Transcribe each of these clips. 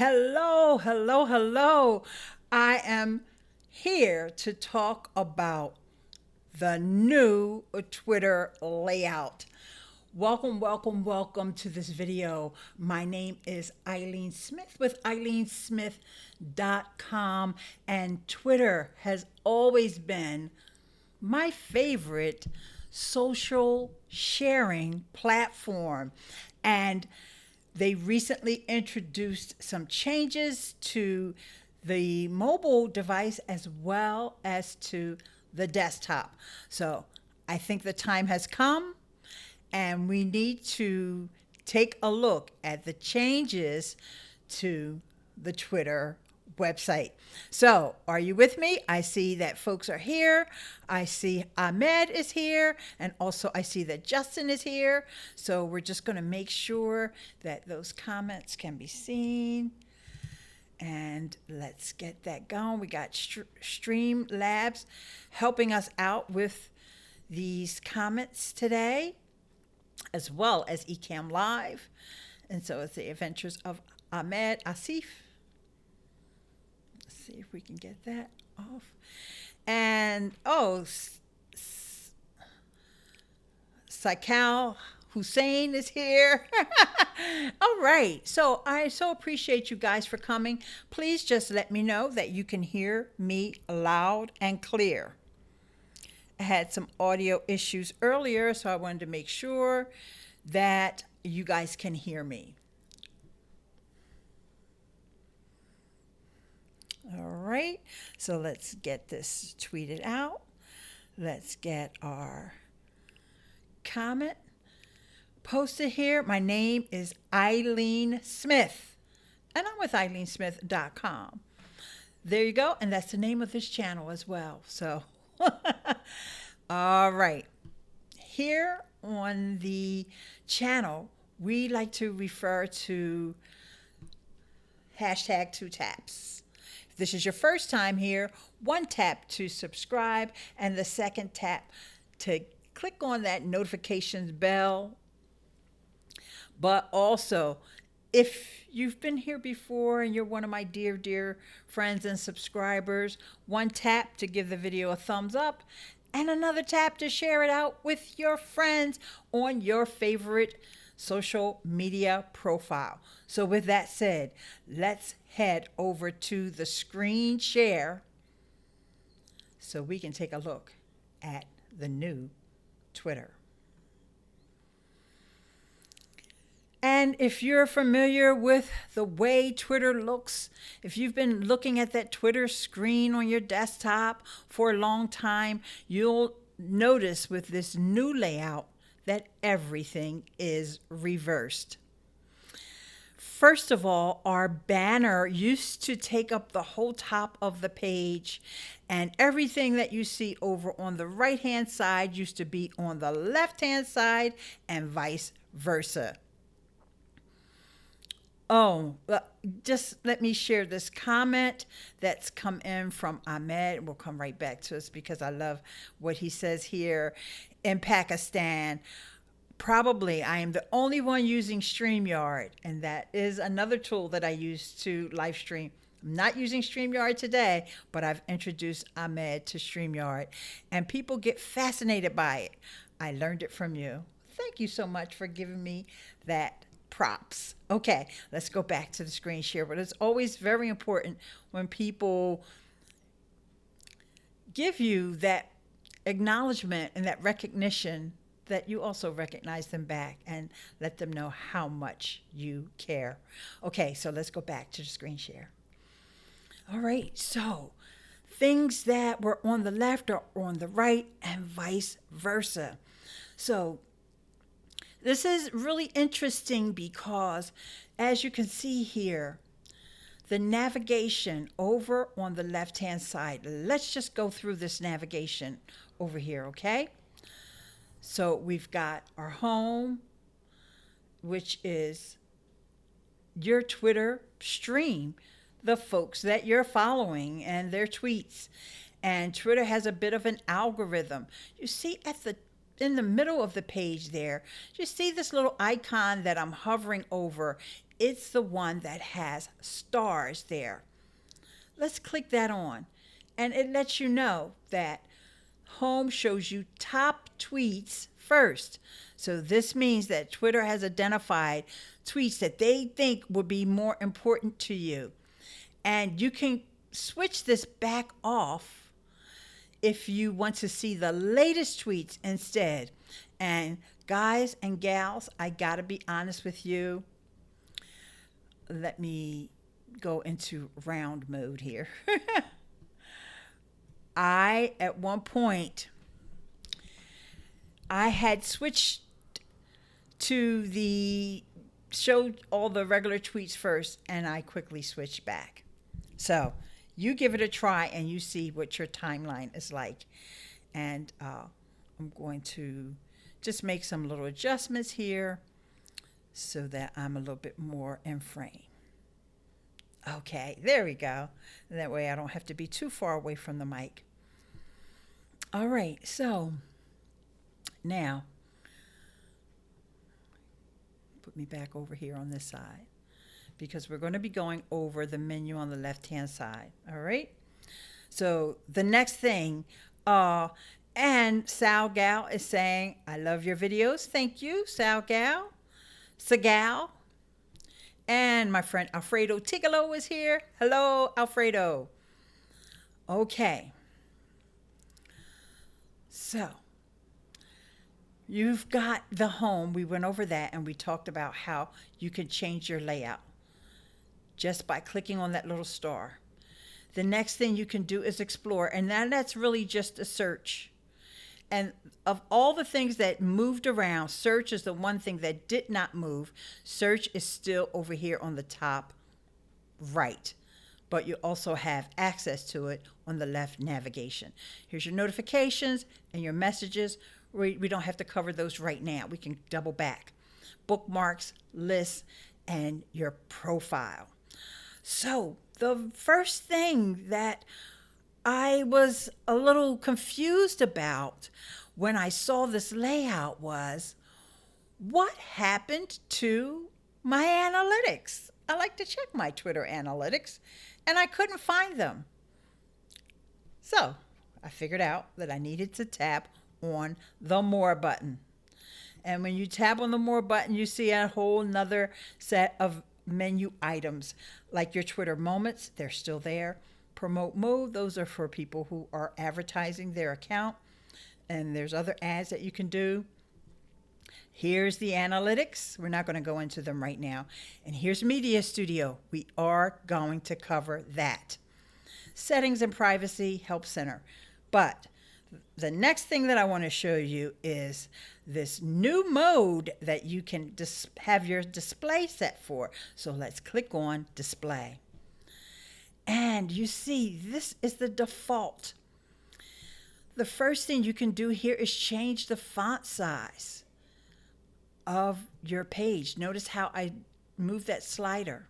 Hello, hello, hello. I am here to talk about the new Twitter layout. Welcome, welcome, welcome to this video. My name is Eileen Smith with ILEANESBUDDY.com, and Twitter has always been my favorite social sharing platform. And they recently introduced some changes to the mobile device as well as to the desktop. So I think the time has come and we need to take a look at the changes to the Twitter website. So, are you with me? I see that folks are here. I see Ahmed is here, and also I see that Justin is here. So, we're just going to make sure that those comments can be seen. And let's get that going. We got Streamlabs helping us out with these comments today, as well as EcammLive. And so it's the adventures of Ahmed Asif. Let's see if we can get that off. And Saikal Hussein is here. All right. So I so appreciate you guys for coming. Please just let me know that you can hear me loud and clear. I had some audio issues earlier, so I wanted to make sure that you guys can hear me. All right, so let's get this tweeted out. Let's get our comment posted here. My name is Eileen Smith, and I'm with ILEANESBUDDY.com. There you go, and that's the name of this channel as well. So, all right. Here on the channel, we like to refer to hashtag 2taps. If this is your first time here, one tap to subscribe, and the second tap to click on that notifications bell. But also, if you've been here before and you're one of my dear, dear friends and subscribers, one tap to give the video a thumbs up, and another tap to share it out with your friends on your favorite social media profile. So with that said, let's head over to the screen share so we can take a look at the new Twitter. And if you're familiar with the way Twitter looks, if you've been looking at that Twitter screen on your desktop for a long time, you'll notice with this new layout that everything is reversed. First of all, our banner used to take up the whole top of the page, and everything that you see over on the right-hand side used to be on the left-hand side, and vice versa. Oh, just let me share this comment that's come in from Ahmed. We'll come right back to us because I love what he says here. In Pakistan, probably I am the only one using Streamyard, and that is another tool that I use to live stream. I'm not using Streamyard today, but I've introduced Ahmed to Streamyard, and people get fascinated by it. I learned it from you. Thank you so much for giving me that props. Okay, let's go back to the screen share. But it's always very important when people give you that acknowledgement and that recognition that you also recognize them back and let them know how much you care. Okay, so let's go back to the screen share. All right, so things that were on the left are on the right and vice versa. So this is really interesting because, as you can see here, the navigation over on the left-hand side. Let's just go through this navigation over here, okay? So we've got our home, which is your Twitter stream, the folks that you're following and their tweets. And Twitter has a bit of an algorithm. You see in the middle of the page there, you see this little icon that I'm hovering over. it's the one that has stars there. Let's click that on. And it lets you know that home shows you top tweets first. So this means that Twitter has identified tweets that they think would be more important to you. And you can switch this back off if you want to see the latest tweets instead. And guys and gals, I gotta be honest with you. Let me go into round mode here. At one point, I had switched to the show all the regular tweets first, and I quickly switched back. So you give it a try and you see what your timeline is like. And I'm going to just make some little adjustments here so that I'm a little bit more in frame. Okay, there we go. That way I don't have to be too far away from the mic. All right, so now put me back over here on this side because we're going to be going over the menu on the left-hand side. All right, so the next thing, and Sal Gal is saying, I love your videos. Thank you, Sal Gal. Sagal. And my friend Alfredo Tigolo is here. Hello, Alfredo. Okay. So, you've got the home. We went over that and we talked about how you can change your layout just by clicking on that little star. The next thing you can do is explore, and that's really just a search. And of all the things that moved around, search is the one thing that did not move. Search is still over here on the top right, but you also have access to it on the left navigation. Here's your notifications and your messages. We don't have to cover those right now. We can double back. Bookmarks, lists, and your profile. So the first thing that I was a little confused about when I saw this layout was, what happened to my analytics? I like to check my Twitter analytics, and I couldn't find them. So I figured out that I needed to tap on the More button. And when you tap on the More button, you see a whole nother set of menu items, like your Twitter moments. They're still there. Promote mode, those are for people who are advertising their account, and there's other ads that you can do. Here's the analytics. We're not going to go into them right now. And here's Media Studio. We are going to cover that. Settings and privacy, help center. But the next thing that I want to show you is this new mode that you can have your display set for. So let's click on display. And you see, this is the default. The first thing you can do here is change the font size of your page. Notice how I move that slider.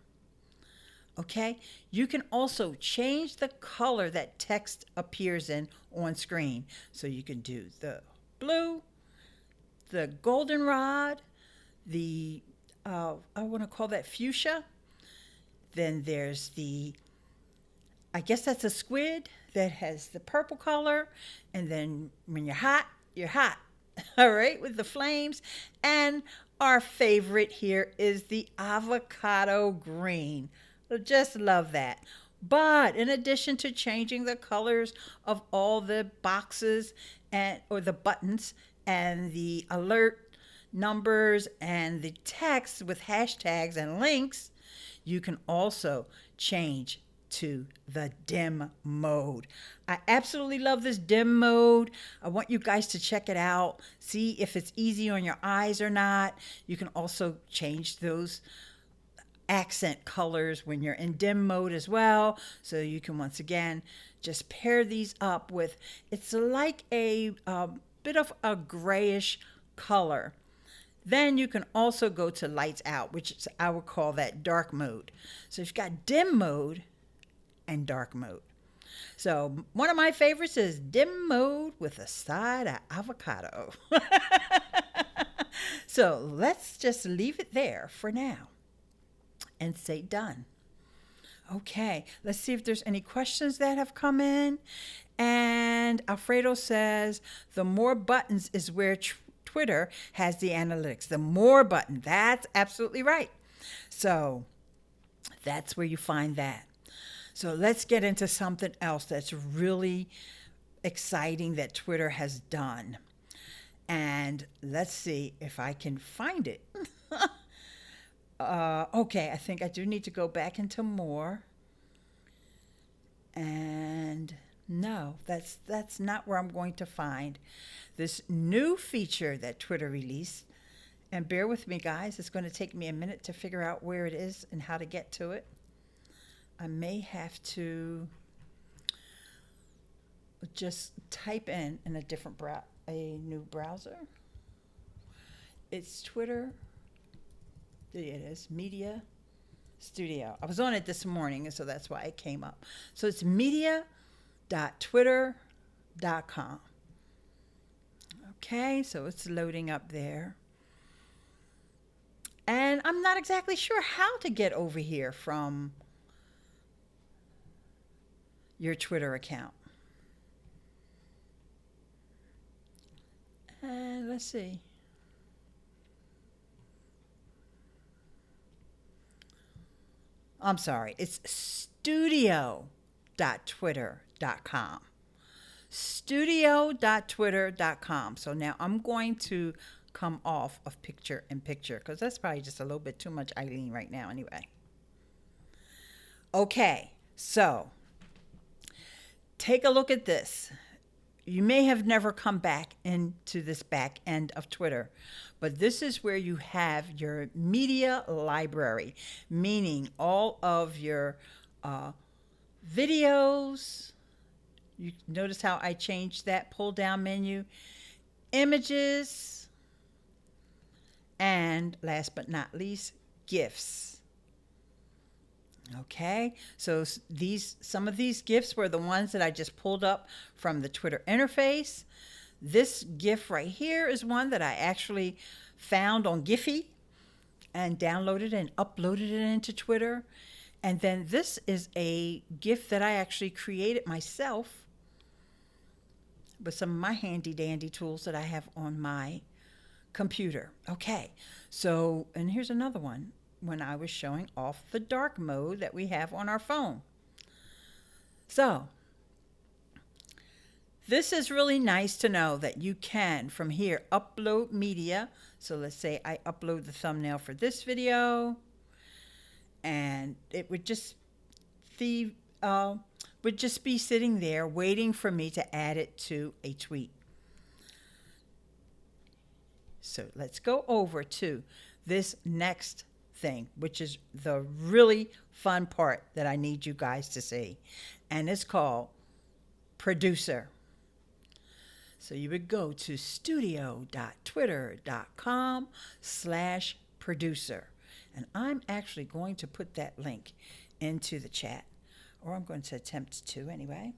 Okay? You can also change the color that text appears in on screen. So you can do the blue, the goldenrod, the, I want to call that fuchsia. Then there's the, I guess that's a squid that has the purple color. And then when you're hot, you're hot. All right, with the flames. And our favorite here is the avocado green. I just love that. But in addition to changing the colors of all the boxes or the buttons and the alert numbers and the text with hashtags and links, you can also change to the dim mode. I absolutely love this dim mode. I want you guys to check it out. See if it's easy on your eyes or not. You can also change those accent colors when you're in dim mode as well. So you can once again just pair these up with, it's like a bit of a grayish color. Then you can also go to lights out, which is, I would call that dark mode. So you've got dim mode and dark mode. So one of my favorites is dim mode with a side of avocado. So let's just leave it there for now. and say done. Okay, let's see if there's any questions that have come in. And Alfredo says the more buttons is where Twitter has the analytics. The more button. That's absolutely right. So that's where you find that. So let's get into something else that's really exciting that Twitter has done. And let's see if I can find it. Okay, I think I do need to go back into more. And no, that's not where I'm going to find this new feature that Twitter released. And bear with me, guys. It's going to take me a minute to figure out where it is and how to get to it. I may have to just type in a new browser. It's Twitter. There it is, Media Studio. I was on it this morning, and so that's why it came up. So it's media.twitter.com. Okay, so it's loading up there. And I'm not exactly sure how to get over here from your Twitter account. And let's see. I'm sorry, it's studio.twitter.com. Studio.twitter.com. So now I'm going to come off of picture in picture because that's probably just a little bit too much Eileen right now anyway. Okay, so take a look at this. You may have never come back into this back end of Twitter, but this is where you have your media library, meaning all of your videos. You notice how I changed that pull down menu, images, and last but not least, GIFs. Okay, so some of these GIFs were the ones that I just pulled up from the Twitter interface. This GIF right here is one that I actually found on Giphy and downloaded and uploaded it into Twitter. And then this is a GIF that I actually created myself with some of my handy dandy tools that I have on my computer. Okay, so, and here's another one when I was showing off the dark mode that we have on our phone. So this is really nice to know that you can from here upload media. So let's say I upload the thumbnail for this video, and it would just be sitting there waiting for me to add it to a tweet. So let's go over to this next thing, which is the really fun part that I need you guys to see. And it's called Producer. So you would go to studio.twitter.com/producer. And I'm actually going to put that link into the chat, or I'm going to attempt to anyway.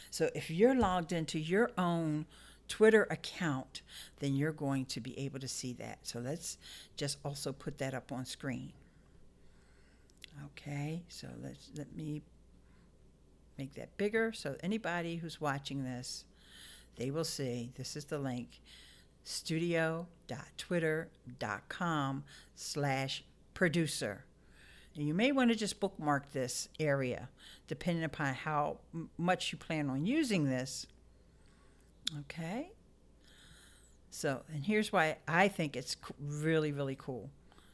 So if you're logged into your own Twitter account, then you're going to be able to see that. So let's just also put that up on screen. Okay, so let me make that bigger so anybody who's watching this, they will see this is the link, studio.twitter.com/producer. And you may want to just bookmark this area depending upon how much you plan on using this. Okay, so, and here's why I think it's really, really cool,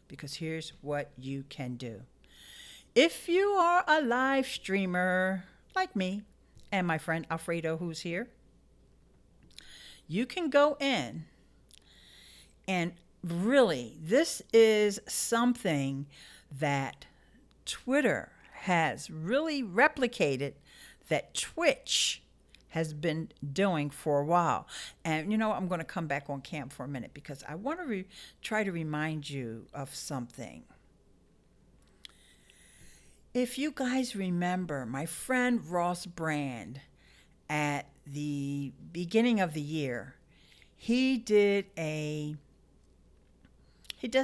because here's what you can do. If you are a live streamer like me and my friend Alfredo, who's here, you can go in and really, this is something that Twitter has really replicated that Twitch has been doing for a while. And you know, I'm going to come back on cam for a minute because I want to try to remind you of something. If you guys remember, my friend Ross Brand, at the beginning of the year, he does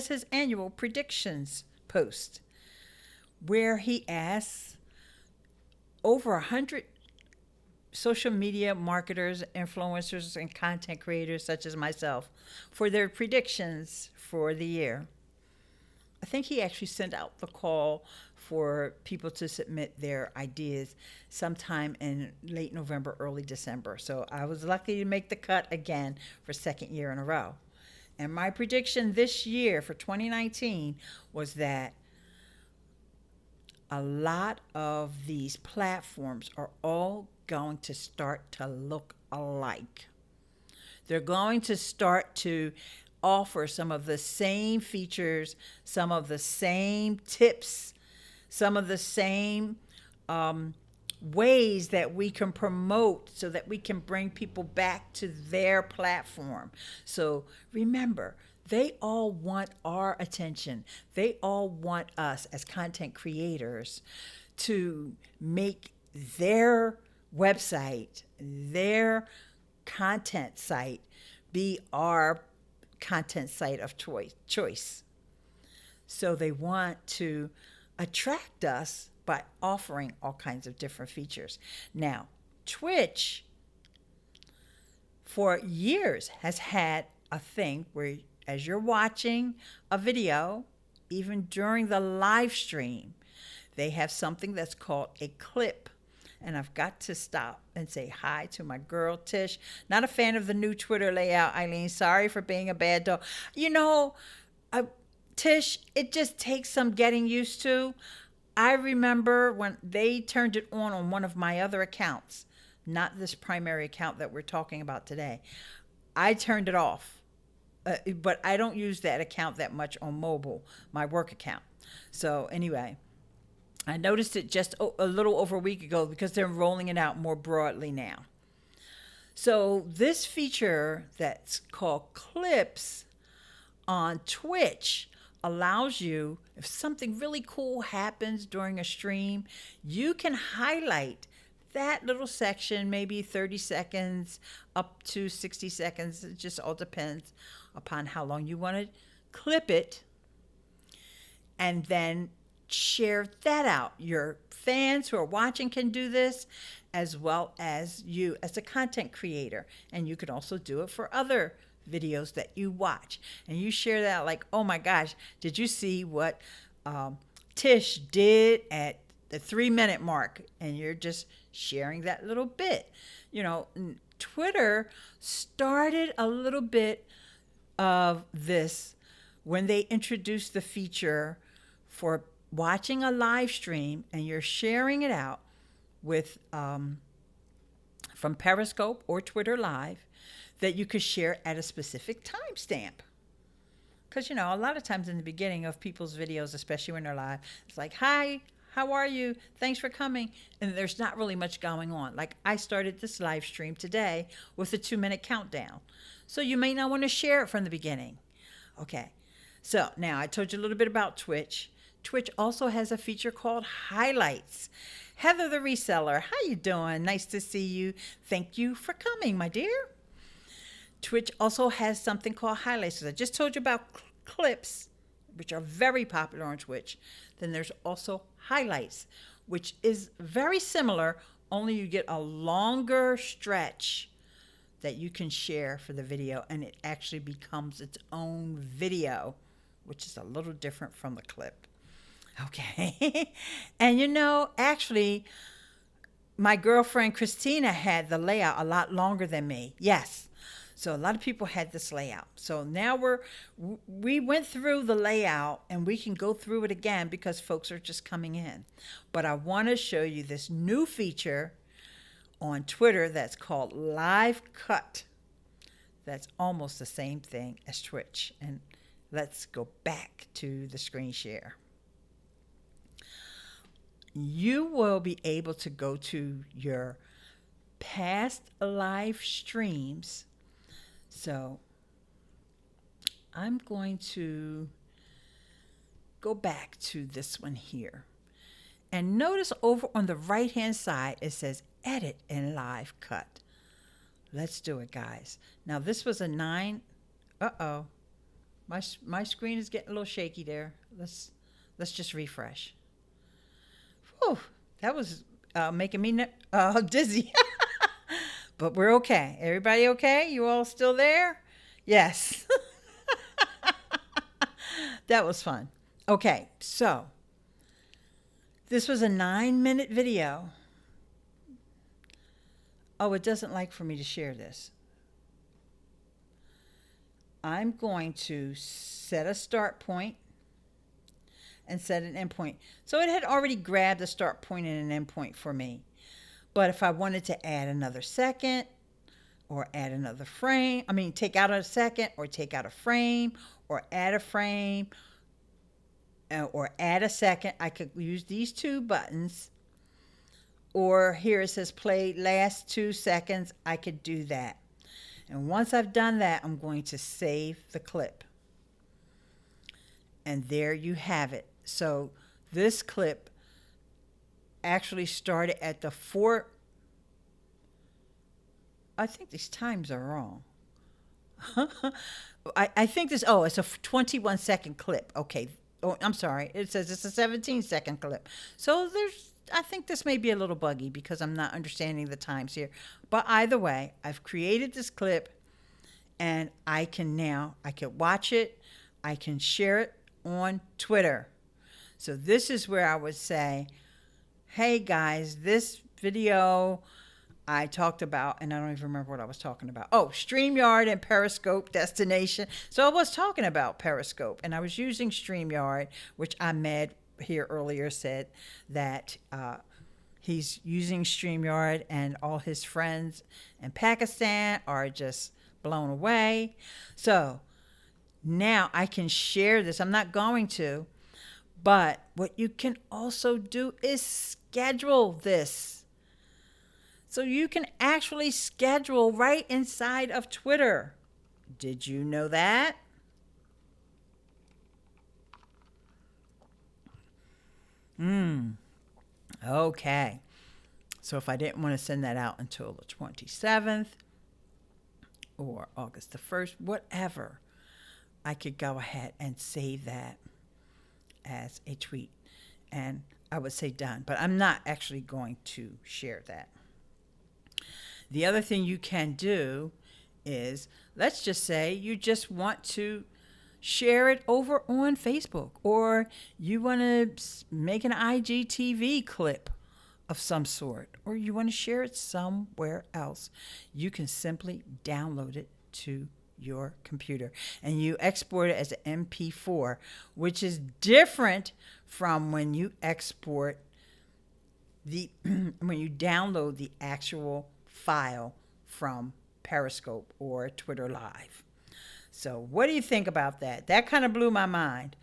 his annual predictions post where he asks over 100 social media marketers, influencers, and content creators such as myself for their predictions for the year. I think he actually sent out the call for people to submit their ideas sometime in late November, early December. So I was lucky to make the cut again for second year in a row. And my prediction this year for 2019 was that a lot of these platforms are all going to start to look alike. They're going to start to offer some of the same features, some of the same tips, some of the same ways that we can promote so that we can bring people back to their platform. So remember, they all want our attention. They all want us as content creators to make their website, their content site be our content site of choice. So they want to attract us by offering all kinds of different features. Now, Twitch for years has had a thing where as you're watching a video, even during the live stream, they have something that's called a clip. And I've got to stop and say hi to my girl, Tish. Not a fan of the new Twitter layout, Eileen. Sorry for being a bad dog. You know, Tish, it just takes some getting used to. I remember when they turned it on one of my other accounts, not this primary account that we're talking about today. I turned it off. But I don't use that account that much on mobile, my work account. So anyway, I noticed it just a little over a week ago because they're rolling it out more broadly now. So this feature that's called Clips on Twitch allows you, if something really cool happens during a stream, you can highlight that little section, maybe 30 seconds up to 60 seconds. It just all depends upon how long you want to clip it, and then share that out. Your fans who are watching can do this, as well as you as a content creator. And you can also do it for other videos that you watch. And you share that like, oh my gosh, did you see what Tish did at the 3-minute mark? And you're just sharing that little bit. You know, Twitter started a little bit of this when they introduced the feature for watching a live stream and you're sharing it out with from Periscope or Twitter Live, that you could share at a specific timestamp. Because, you know, a lot of times in the beginning of people's videos, especially when they're live, it's like, hi, how are you? Thanks for coming. And there's not really much going on. Like I started this live stream today with a 2-minute countdown. So you may not want to share it from the beginning. Okay. So now I told you a little bit about Twitch. Twitch also has a feature called Highlights. Heather the Reseller, how you doing? Nice to see you. Thank you for coming, my dear. Twitch also has something called Highlights. So I just told you about clips, which are very popular on Twitch. Then there's also Highlights, which is very similar, only you get a longer stretch that you can share for the video, and it actually becomes its own video, which is a little different from the clip. Okay. And you know, actually, my girlfriend Christina had the layout a lot longer than me. Yes. So a lot of people had this layout. So now we went through the layout, and we can go through it again because folks are just coming in. But I want to show you this new feature on Twitter that's called Live Cut. That's almost the same thing as Twitch. And let's go back to the screen share. You will be able to go to your past live streams. So I'm going to go back to this one here. And notice over on the right-hand side, it says Edit and Live Cut. Let's do it, guys. Now, this was a 9. Uh-oh. My screen is getting a little shaky there. Let's Let's just refresh. Whew, that was making me dizzy. But we're okay. Everybody okay? You all still there? Yes. That was fun. Okay, so this was a 9-minute video. Oh, it doesn't like for me to share this. I'm going to set a start point and set an end point. So it had already grabbed a start point and an end point for me. But if I wanted to add another second or add another frame, take out a second or take out a frame or add a frame or add a second, I could use these two buttons. Or here it says play last 2 seconds. I could do that. And once I've done that, I'm going to save the clip. And there you have it. So this clip actually started at the 4. I think these times are wrong. I think this, it's a 21-second clip. Okay. Oh, I'm sorry. It says it's a 17-second clip. So I think this may be a little buggy because I'm not understanding the times here. But either way, I've created this clip and I can watch it. I can share it on Twitter. So this is where I would say, hey guys, this video I talked about, and I don't even remember what I was talking about. Oh, Streamyard and Periscope destination. So I was talking about Periscope, and I was using Streamyard, which Ahmed here earlier said that he's using Streamyard, and all his friends in Pakistan are just blown away. So now I can share this. I'm not going to, but what you can also do is schedule this. So you can actually schedule right inside of Twitter. Did you know that? Okay. So if I didn't want to send that out until the 27th or August the 1st, whatever, I could go ahead and save that as a tweet. And I would say done, but I'm not actually going to share that. The other thing you can do is, let's just say you just want to share it over on Facebook, or you want to make an IGTV clip of some sort, or you want to share it somewhere else. You can simply download it to your computer and you export it as an MP4, which is different from when you export when you download the actual file from Periscope or Twitter Live. So what do you think about that? That kind of blew my mind.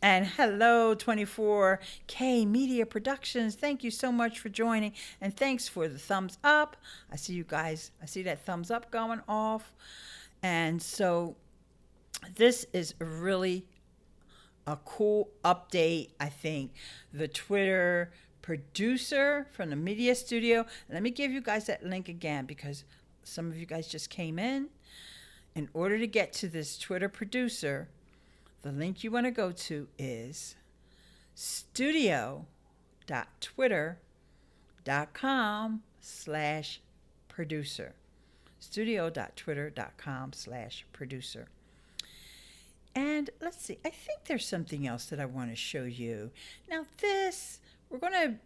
And hello, 24K Media Productions. Thank you so much for joining. And thanks for the thumbs up. I see you guys. I see that thumbs up going off. And so this is really a cool update, I think. The Twitter producer from the media studio. Let me give you guys that link again because some of you guys just came in. In order to get to this Twitter producer, the link you want to go to is studio.twitter.com/producer. studio.twitter.com/producer. And let's see, I think there's something else that I want to show you. Now we're going to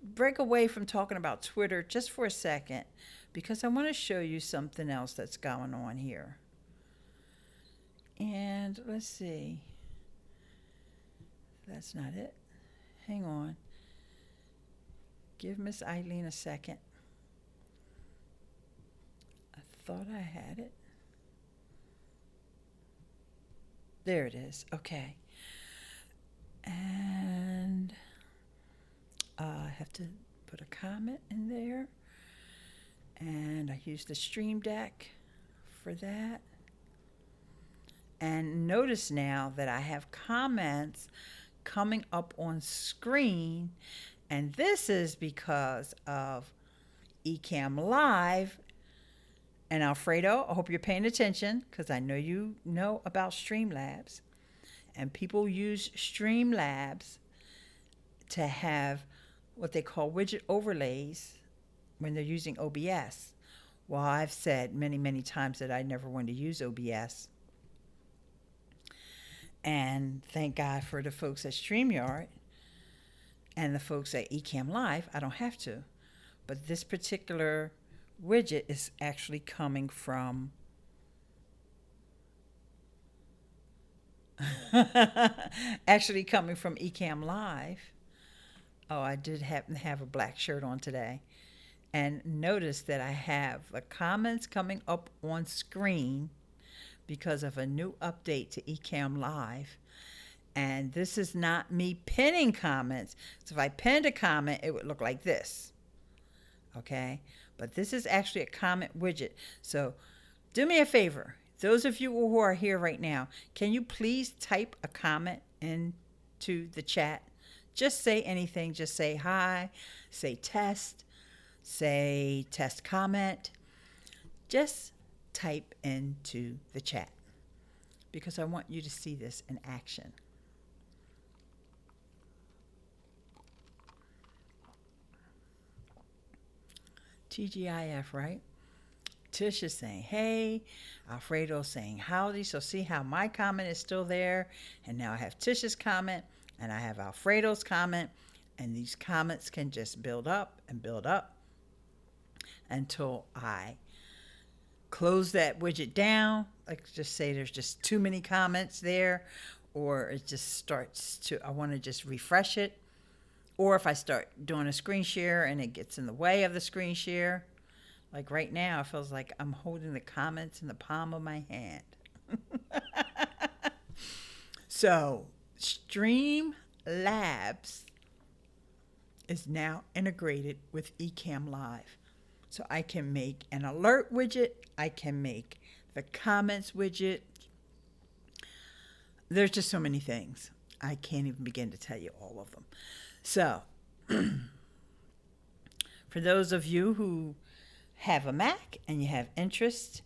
break away from talking about Twitter just for a second because I want to show you something else that's going on here. And let's see. That's not it. Hang on. Give Miss Eileen a second. I thought I had it. There it is. Okay. And I have to put a comment in there. And I use the Stream Deck for that. And notice now that I have comments coming up on screen. And this is because of EcammLive. And Alfredo, I hope you're paying attention because I know you know about Streamlabs. And people use Streamlabs to have what they call widget overlays when they're using OBS. Well, I've said many, many times that I never want to use OBS. And thank God for the folks at Streamyard and the folks at EcammLive, I don't have to. But this particular widget is actually coming from EcammLive. Oh, I did happen to have a black shirt on today. And notice that I have the comments coming up on screen because of a new update to EcammLive. And this is not me pinning comments. So if I pinned a comment, it would look like this. Okay? But this is actually a comment widget. So do me a favor. Those of you who are here right now, can you please type a comment into the chat? Just say anything. Just say hi, say test comment. Just type into the chat because I want you to see this in action. TGIF, right? Tish is saying, hey. Alfredo saying, howdy. So see how my comment is still there. And now I have Tish's comment. And I have Alfredo's comment. And these comments can just build up and build up until I close that widget down. Like just say there's just too many comments there. Or it just starts to, I want to just refresh it. Or if I start doing a screen share and it gets in the way of the screen share. Like right now, it feels like I'm holding the comments in the palm of my hand. So, Streamlabs is now integrated with EcammLive. So I can make an alert widget. I can make the comments widget. There's just so many things. I can't even begin to tell you all of them. So, for those of you who have a Mac and you have interest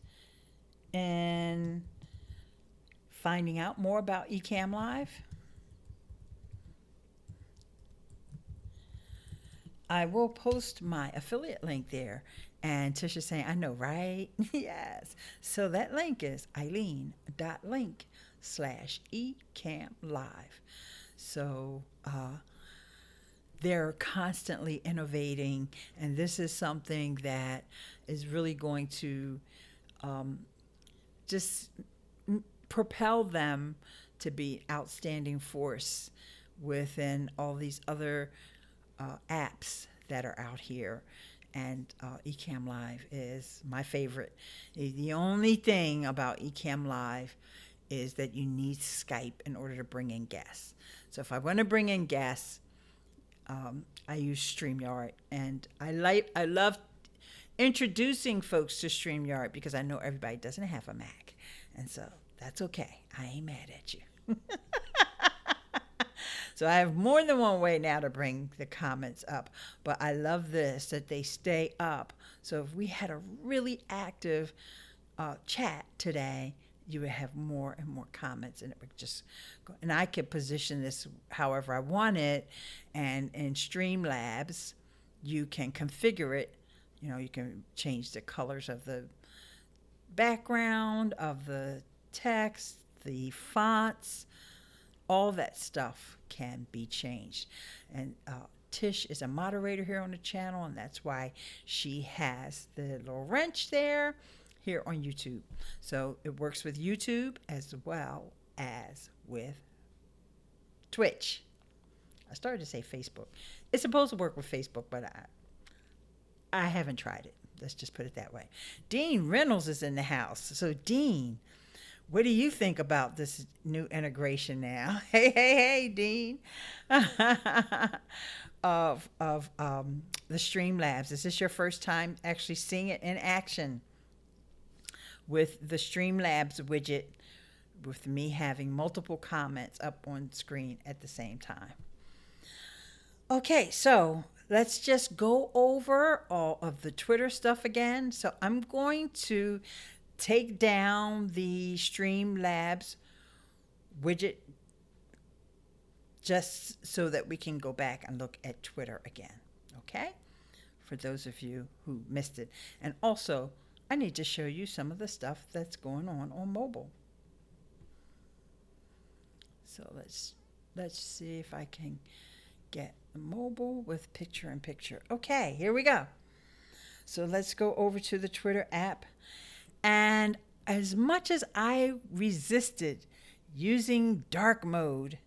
in finding out more about EcammLive, I will post my affiliate link there. And Tisha's saying, I know, right? Yes. So that link is ILEAN.link/EcammLive. So they're constantly innovating, and this is something that is really going to just propel them to be outstanding force within all these other apps that are out here. And EcammLive is my favorite. The only thing about EcammLive is that you need Skype in order to bring in guests. So if I want to bring in guests, I use Streamyard, and I love introducing folks to Streamyard because I know everybody doesn't have a Mac, and so that's okay. I ain't mad at you. So I have more than one way now to bring the comments up, but I love this, that they stay up. So if we had a really active chat today, you would have more and more comments, and it would just go. And I could position this however I want it. And in Streamlabs, you can configure it. You know, you can change the colors of the background, of the text, the fonts, all that stuff can be changed. And Tish is a moderator here on the channel, and that's why she has the little wrench there here on YouTube. So it works with YouTube as well as with Twitch. I started to say Facebook. It's supposed to work with Facebook, but I haven't tried it. Let's just put it that way. Dean Reynolds is in the house. So Dean, what do you think about this new integration now? Hey, Dean. of the Streamlabs. Is this your first time actually seeing it in action? With the Streamlabs widget, with me having multiple comments up on screen at the same time. Okay, so let's just go over all of the Twitter stuff again. So I'm going to take down the Streamlabs widget just so that we can go back and look at Twitter again. Okay? For those of you who missed it. And also, I need to show you some of the stuff that's going on mobile. So let's see if I can get mobile with picture in picture. Okay, here we go. So let's go over to the Twitter app. And as much as I resisted using dark mode,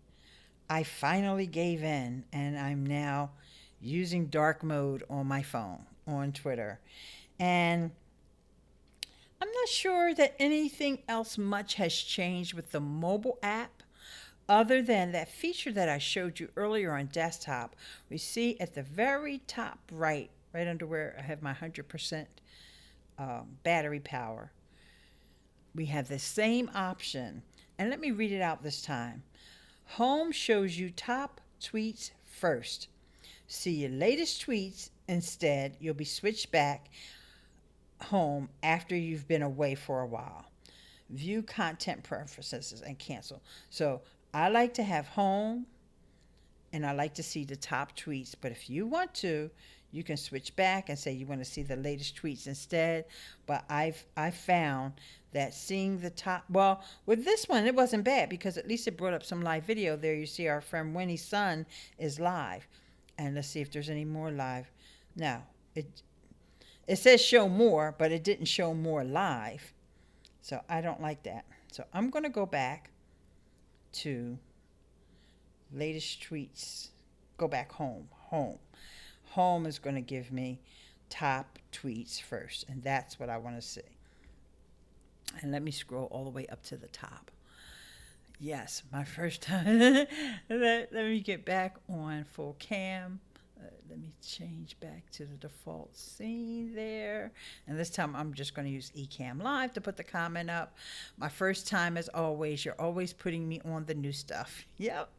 I finally gave in, and I'm now using dark mode on my phone on Twitter. And I'm not sure that anything else much has changed with the mobile app other than that feature that I showed you earlier on desktop. We see at the very top right under where I have my 100% battery power, we have the same option. And let me read it out this time. Home shows you top tweets first. See your latest tweets instead. You'll be switched back home after you've been away for a while. View content preferences and cancel. So I like to have home, and I like to see the top tweets. But if you want to, you can switch back and say you want to see the latest tweets instead. But I've found that seeing the top, well, with this one, it wasn't bad because at least it brought up some live video there. You see our friend Winnie's son is live. And let's see if there's any more live. No, it says show more, but it didn't show more live. So I don't like that. So I'm going to go back to latest tweets. Go back home. Home is going to give me top tweets first, and that's what I want to see. And let me scroll all the way up to the top. Yes, my first time. let me get back on full cam. Let me change back to the default scene there. And this time I'm just going to use EcammLive to put the comment up. My first time, as always, you're always putting me on the new stuff. Yep.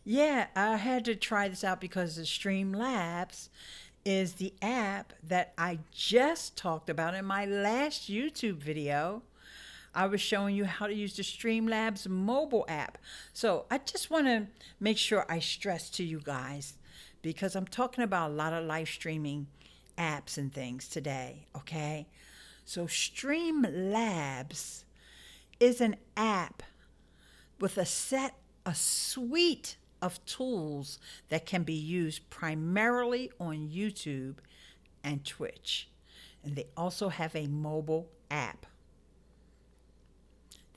Yeah, I had to try this out because the Streamlabs is the app that I just talked about in my last YouTube video. I was showing you how to use the Streamlabs mobile app. So I just want to make sure I stress to you guys, because I'm talking about a lot of live streaming apps and things today, okay? So Streamlabs is an app with a suite of tools that can be used primarily on YouTube and Twitch. And they also have a mobile app.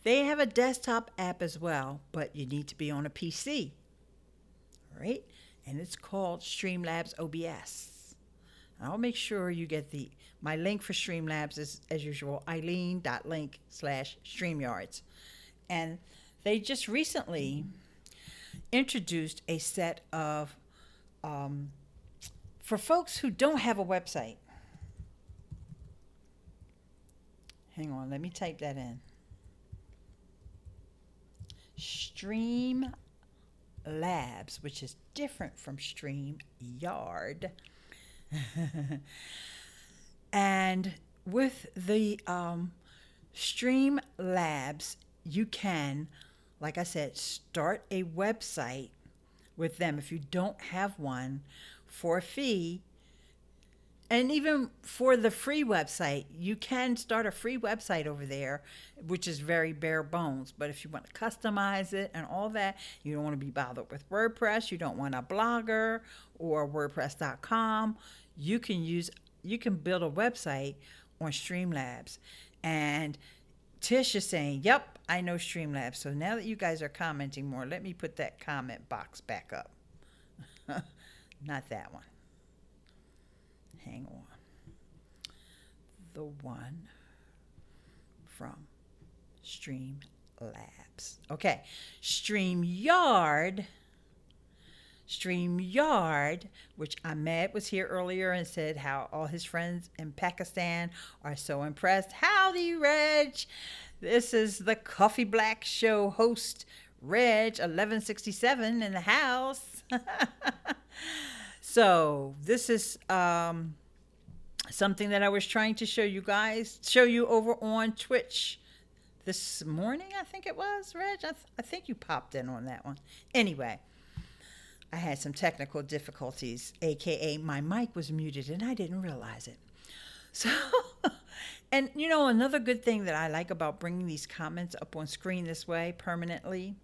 They have a desktop app as well, but you need to be on a PC. All right? And it's called Streamlabs OBS. I'll make sure you get my link for Streamlabs is, as usual, eileen.link/StreamYards. And they just recently introduced a set of, for folks who don't have a website. Hang on, let me type that in. Streamlabs, which is different from Streamyard. And with the Streamlabs, you can, like I said, start a website with them if you don't have one for a fee. And even for the free website, you can start a free website over there, which is very bare bones. But if you want to customize it and all that, you don't want to be bothered with WordPress, you don't want a blogger or WordPress.com, you can build a website on Streamlabs. And Tish is saying, yep, I know Streamlabs. So now that you guys are commenting more, let me put that comment box back up. Not that one. Hang on. The one from Streamlabs. Okay. Streamyard, which Ahmed was here earlier and said how all his friends in Pakistan are so impressed. Howdy, Reg. This is the Coffee Black Show host, Reg 1167 in the house. So this is something that I was trying to show you over on Twitch this morning, I think it was, Reg. I think you popped in on that one. Anyway, I had some technical difficulties, aka my mic was muted and I didn't realize it. So, and you know, another good thing that I like about bringing these comments up on screen this way permanently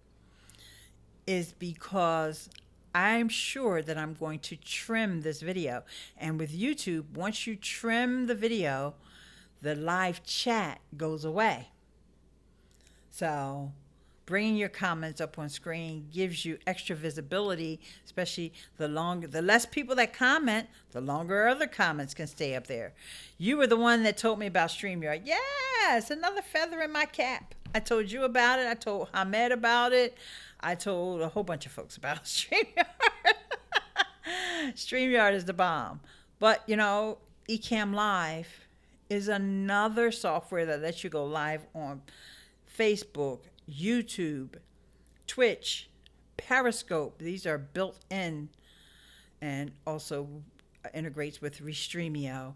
is because I'm sure that I'm going to trim this video. And with YouTube, once you trim the video, the live chat goes away. So bringing your comments up on screen gives you extra visibility, especially the less people that comment, the longer other comments can stay up there. You were the one that told me about StreamYard. Yes, another feather in my cap. I told you about it. I told Hamed about it. I told a whole bunch of folks about StreamYard. StreamYard is the bomb. But, you know, EcammLive is another software that lets you go live on Facebook, YouTube, Twitch, Periscope. These are built in and also integrates with Restreamio,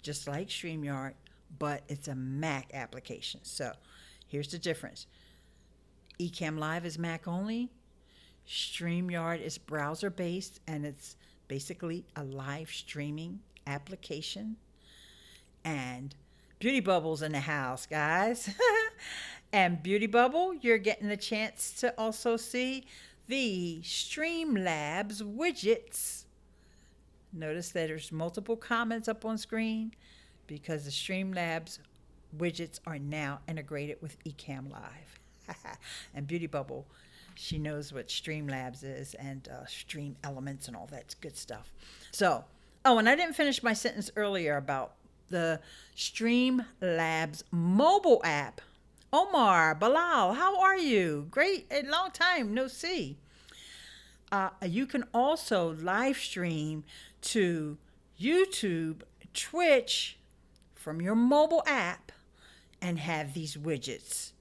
just like StreamYard, but it's a Mac application. So here's the difference. EcammLive is Mac only. StreamYard is browser based, and it's basically a live streaming application. And Beauty Bubble's in the house, guys. And Beauty Bubble, you're getting a chance to also see the Streamlabs widgets. Notice that there's multiple comments up on screen because the Streamlabs widgets are now integrated with EcammLive. And Beauty Bubble, she knows what Streamlabs is and Stream Elements and all that good stuff. So, oh, and I didn't finish my sentence earlier about the Streamlabs mobile app. Omar, Bilal, how are you? Great, a long time no see. You can also live stream to YouTube, Twitch from your mobile app and have these widgets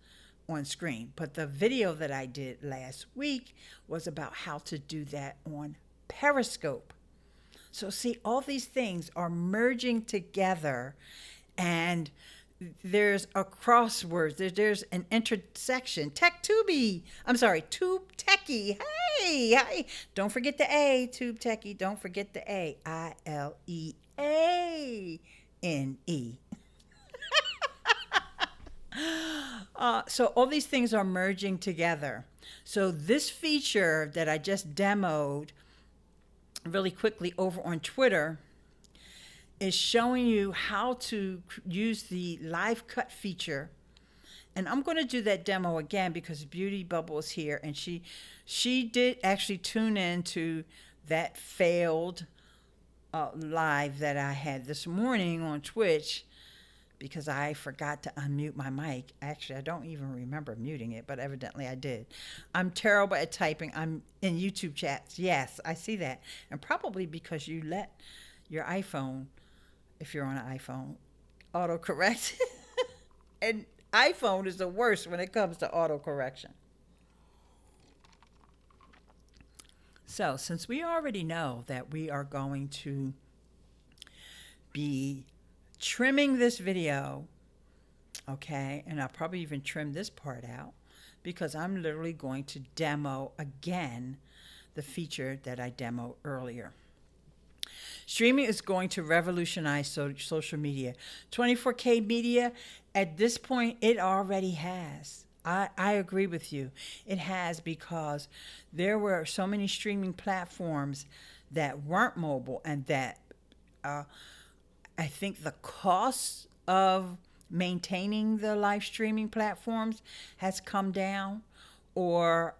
on screen. But the video that I did last week was about how to do that on Periscope. So see, all these things are merging together, and there's a crossword. There's an intersection. Tube Techie. Hey, hi. Don't forget the A, Tube Techie. Don't forget the A. ILEANE. So all these things are merging together. So this feature that I just demoed really quickly over on Twitter is showing you how to use the live cut feature. And I'm going to do that demo again because Beauty Bubble is here, and she did actually tune in to that failed live that I had this morning on Twitch because I forgot to unmute my mic. Actually, I don't even remember muting it, but evidently I did. I'm terrible at typing. I'm in YouTube chats. Yes, I see that. And probably because you let your iPhone, if you're on an iPhone, autocorrect. And iPhone is the worst when it comes to autocorrection. So since we already know that we are going to be trimming this video, okay, and I'll probably even trim this part out because I'm literally going to demo again the feature that I demoed earlier. Streaming is going to revolutionize social media. 24K media, at this point, it already has. I agree with you. It has, because there were so many streaming platforms that weren't mobile, and that I think the cost of maintaining the live streaming platforms has come down, or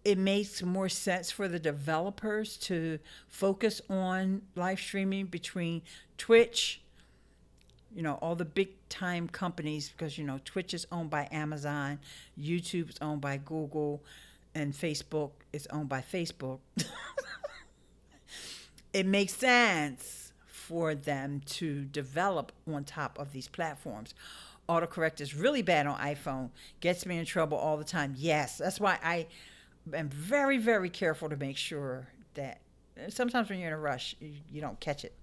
it makes more sense for the developers to focus on live streaming between Twitch, you know, all the big time companies, because, you know, Twitch is owned by Amazon, YouTube is owned by Google, and Facebook is owned by Facebook. It makes sense for them to develop on top of these platforms. Autocorrect is really bad on iPhone, gets me in trouble all the time. Yes, that's why I am very, very careful to make sure that sometimes when you're in a rush, you don't catch it.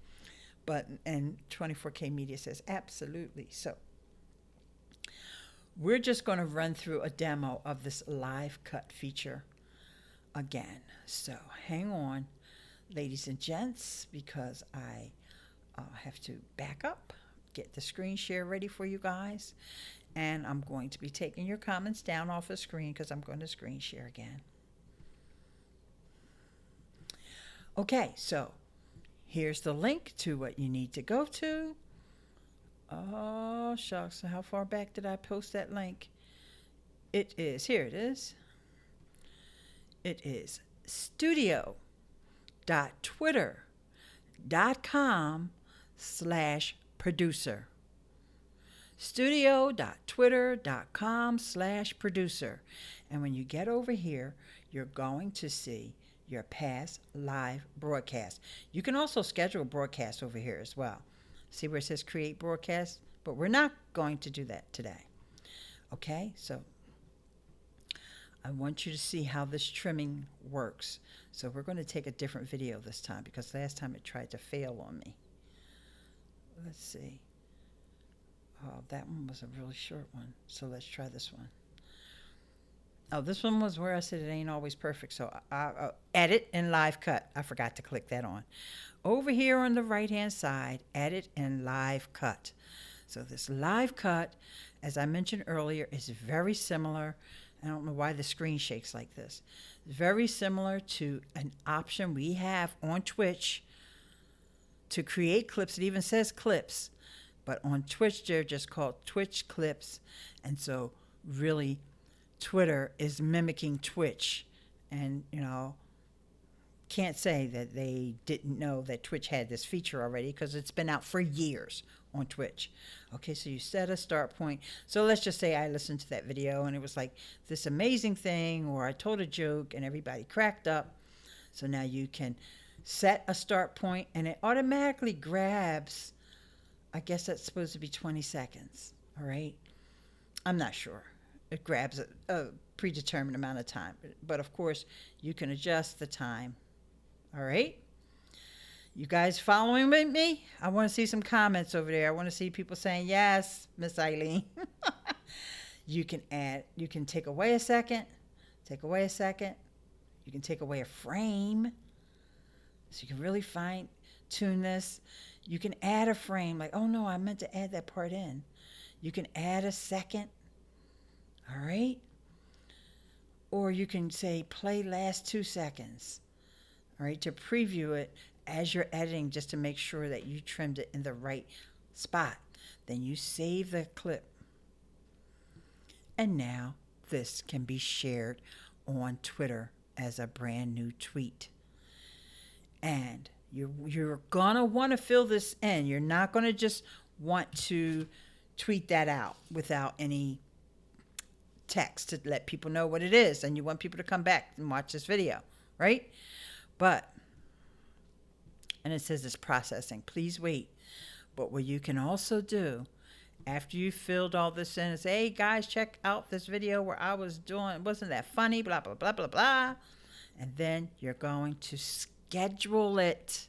But, and 24K Media says absolutely. So we're just going to run through a demo of this live cut feature. again. So hang on, ladies and gents, because I have to back up, get the screen share ready for you guys. And I'm going to be taking your comments down off the screen because I'm going to screen share again. Okay, so here's the link to what you need to go to. Oh, shucks. How far back did I post that link? It is, here it is. It is studio.twitter.com/producer. studio.twitter.com/producer. And when you get over here, you're going to see your past live broadcast. You can also schedule a broadcast over here as well. See where it says create broadcast? But we're not going to do that today. Okay, so I want you to see how this trimming works. So we're going to take a different video this time because last time it tried to fail on me. Let's see. Oh, that one was a really short one. So let's try this one. Oh, this one was where I said it ain't always perfect. So I edit and live cut. I forgot to click that on. Over here on the right-hand side, edit and live cut. So this live cut, as I mentioned earlier, is very similar. I don't know why the screen shakes like this. Very similar to an option we have on Twitch to create clips. It even says clips. But on Twitch, they're just called Twitch clips. And so really, Twitter is mimicking Twitch. And, you know, can't say that they didn't know that Twitch had this feature already because it's been out for years on Twitch. Okay, so you set a start point. So let's just say I listened to that video and it was like this amazing thing, or I told a joke and everybody cracked up. So now you can set a start point and it automatically grabs, I guess that's supposed to be 20 seconds. All right. I'm not sure. It grabs a predetermined amount of time. But of course, you can adjust the time. All right. You guys following with me? I want to see some comments over there. I want to see people saying, yes, Miss Eileen. You can take away a second. Take away a second. You can take away a frame. So you can really fine tune this. You can add a frame. Like, oh no, I meant to add that part in. You can add a second. All right. Or you can say play last 2 seconds. All right, to preview it as you're editing, just to make sure that you trimmed it in the right spot. Then you save the clip. And now this can be shared on Twitter as a brand new tweet. And you're going to want to fill this in. You're not going to just want to tweet that out without any text to let people know what it is. And you want people to come back and watch this video, right? But, and it says it's processing. Please wait. But what you can also do after you filled all this in is, hey guys, check out this video where I was doing, wasn't that funny? Blah, blah, blah, blah, blah. And then you're going to schedule it.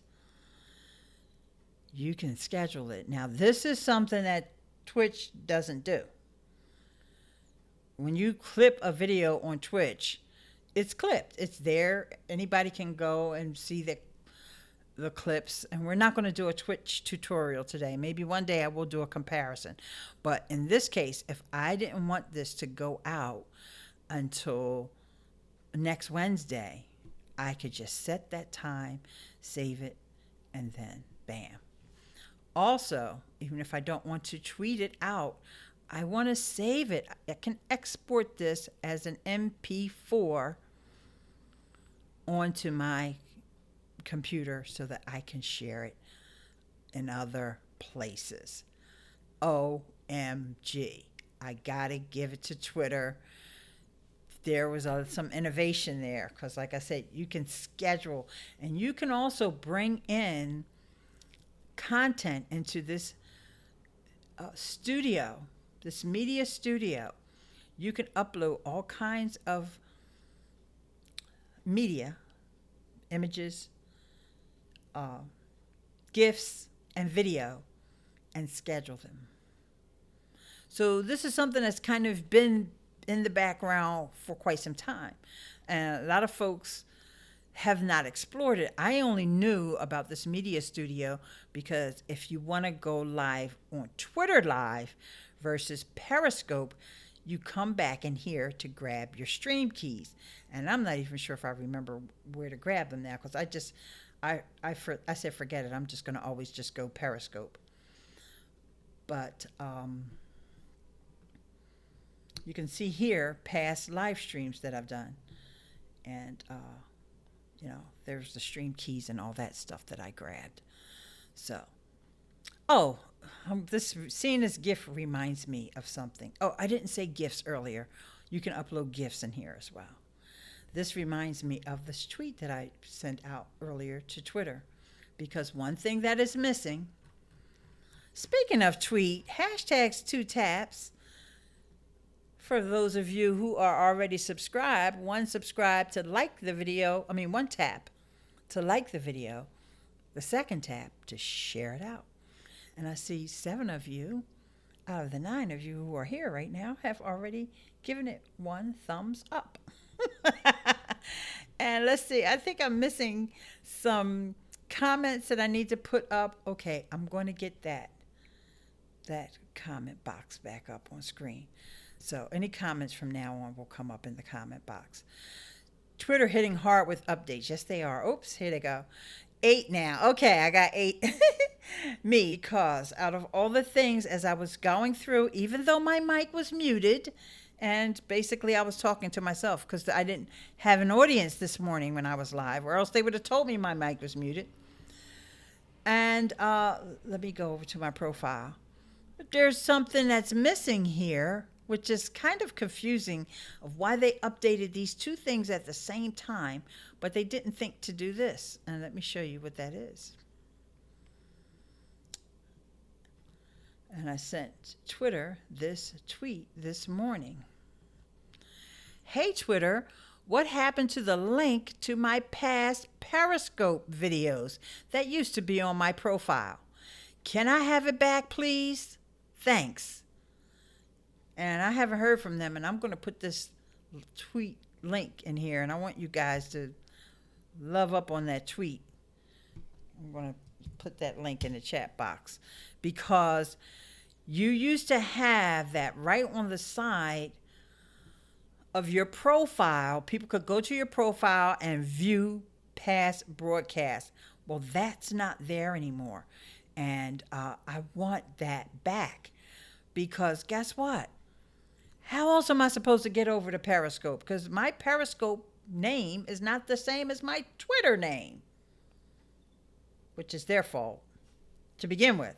You can schedule it. Now, this is something that Twitch doesn't do. When you clip a video on Twitch, it's clipped. It's there. Anybody can go and see the clips. And we're not going to do a Twitch tutorial today. Maybe one day I will do a comparison. But in this case, if I didn't want this to go out until next Wednesday, I could just set that time, save it, and then bam. Also, even if I don't want to tweet it out, I want to save it. I can export this as an MP4 onto my computer so that I can share it in other places. OMG. I got to give it to Twitter. There was some innovation there because, like I said, you can schedule and you can also bring in content into this studio, this media studio. You can upload all kinds of media, images, GIFs, and video, and schedule them. So this is something that's kind of been in the background for quite some time. And a lot of folks have not explored it. I only knew about this media studio because if you want to go live on Twitter Live versus Periscope, you come back in here to grab your stream keys. And I'm not even sure if I remember where to grab them now because I said forget it. I'm just going to always just go Periscope. But you can see here past live streams that I've done. And you know, there's the stream keys and all that stuff that I grabbed. So, seeing this GIF reminds me of something. Oh, I didn't say GIFs earlier. You can upload GIFs in here as well. This reminds me of this tweet that I sent out earlier to Twitter, because one thing that is missing. Speaking of tweet, hashtags 2taps. For those of you who are already subscribed, one tap to like the video, the second tap to share it out. And I see 7 of you out of the 9 of you who are here right now have already given it 1 thumbs up. And let's see, I think I'm missing some comments that I need to put up. Okay, I'm going to get that comment box back up on screen. So any comments from now on will come up in the comment box. Twitter hitting hard with updates. Yes, they are. Oops, here they go. 8 now. Okay, I got 8. Me, because out of all the things as I was going through, even though my mic was muted, and basically I was talking to myself because I didn't have an audience this morning when I was live, or else they would have told me my mic was muted. And let me go over to my profile. There's something that's missing here, which is kind of confusing of why they updated these 2 things at the same time, but they didn't think to do this. And let me show you what that is. And I sent Twitter this tweet this morning. Hey, Twitter, what happened to the link to my past Periscope videos that used to be on my profile? Can I have it back, please? Thanks. And I haven't heard from them, and I'm going to put this tweet link in here, and I want you guys to love up on that tweet. I'm going to put that link in the chat box because you used to have that right on the side of your profile. People could go to your profile and view past broadcasts. Well, that's not there anymore, and I want that back because guess what? How else am I supposed to get over to Periscope? Because my Periscope name is not the same as my Twitter name, which is their fault to begin with.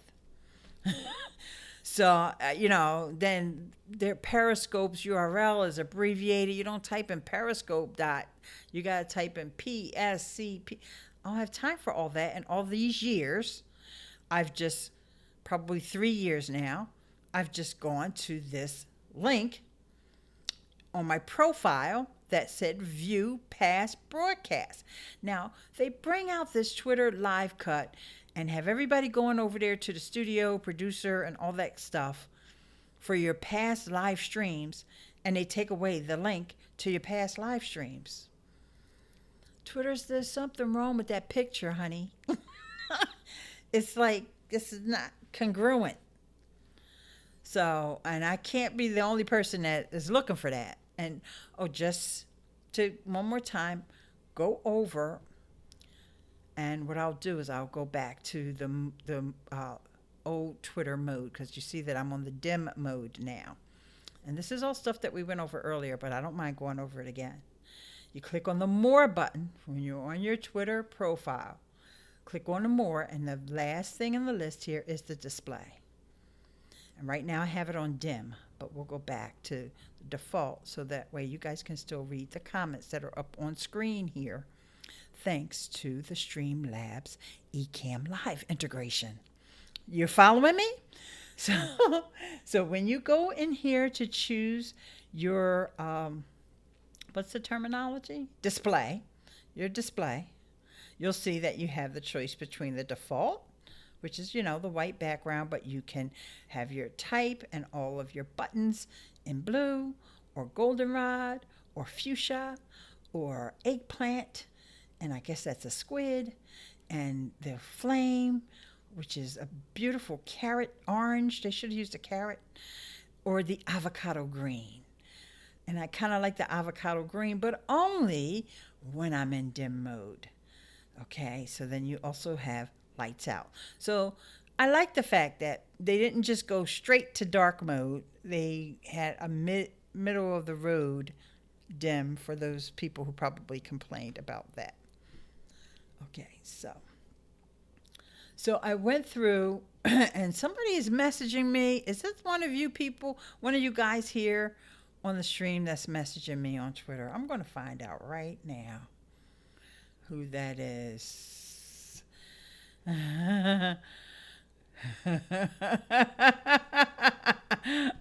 So, you know, then their Periscope's URL is abbreviated. You don't type in Periscope dot. You got to type in PSCP. I don't have time for all that. And all these years, I've just, probably 3 years now, I've just gone to this link on my profile that said view past broadcast. Now, they bring out this Twitter live cut and have everybody going over there to the studio, producer, and all that stuff for your past live streams, and they take away the link to your past live streams. There's something wrong with that picture, honey. It's like, this is not congruent. So, and I can't be the only person that is looking for that. And, just to, one more time, go over, and what I'll do is I'll go back to the old Twitter mode, because you see that I'm on the dim mode now. And this is all stuff that we went over earlier, but I don't mind going over it again. You click on the More button when you're on your Twitter profile. Click on the More, and the last thing in the list here is the display. And right now I have it on dim, but we'll go back to the default so that way you guys can still read the comments that are up on screen here, thanks to the Streamlabs EcammLive integration. You're following me? So when you go in here to choose your, what's the terminology? Display, your display, you'll see that you have the choice between the default, which is, the white background, but you can have your type and all of your buttons in blue or goldenrod or fuchsia or eggplant, and I guess that's a squid, and the flame, which is a beautiful carrot orange. They should have used a carrot, or the avocado green. And I kind of like the avocado green, but only when I'm in dim mode. Okay, so then you also have lights out. So I like the fact that they didn't just go straight to dark mode. They had a middle of the road dim for those people who probably complained about that. Okay, so I went through and somebody is messaging me. Is this one of you people, one of you guys here on the stream that's messaging me on Twitter? I'm going to find out right now who that is.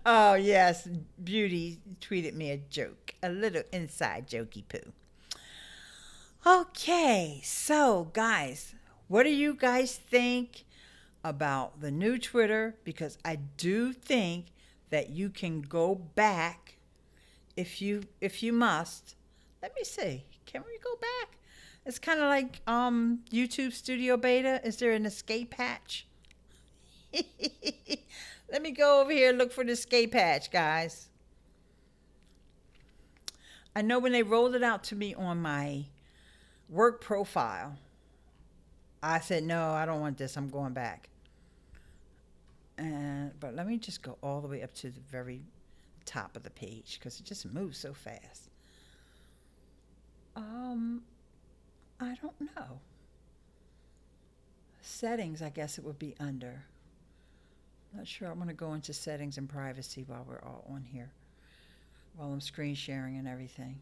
Oh, yes. Beauty tweeted me a joke, a little inside jokey poo. Okay, so guys, what do you guys think about the new Twitter? Because I do think that you can go back if you must. Let me see. Can we go back? It's kind of like YouTube Studio Beta. Is there an escape hatch? Let me go over here and look for the escape hatch, guys. I know when they rolled it out to me on my work profile, I said, no, I don't want this. I'm going back. But let me just go all the way up to the very top of the page because it just moves so fast. I don't know. Settings, I guess it would be under. Not sure. I'm going to go into settings and privacy while we're all on here, while I'm screen sharing and everything.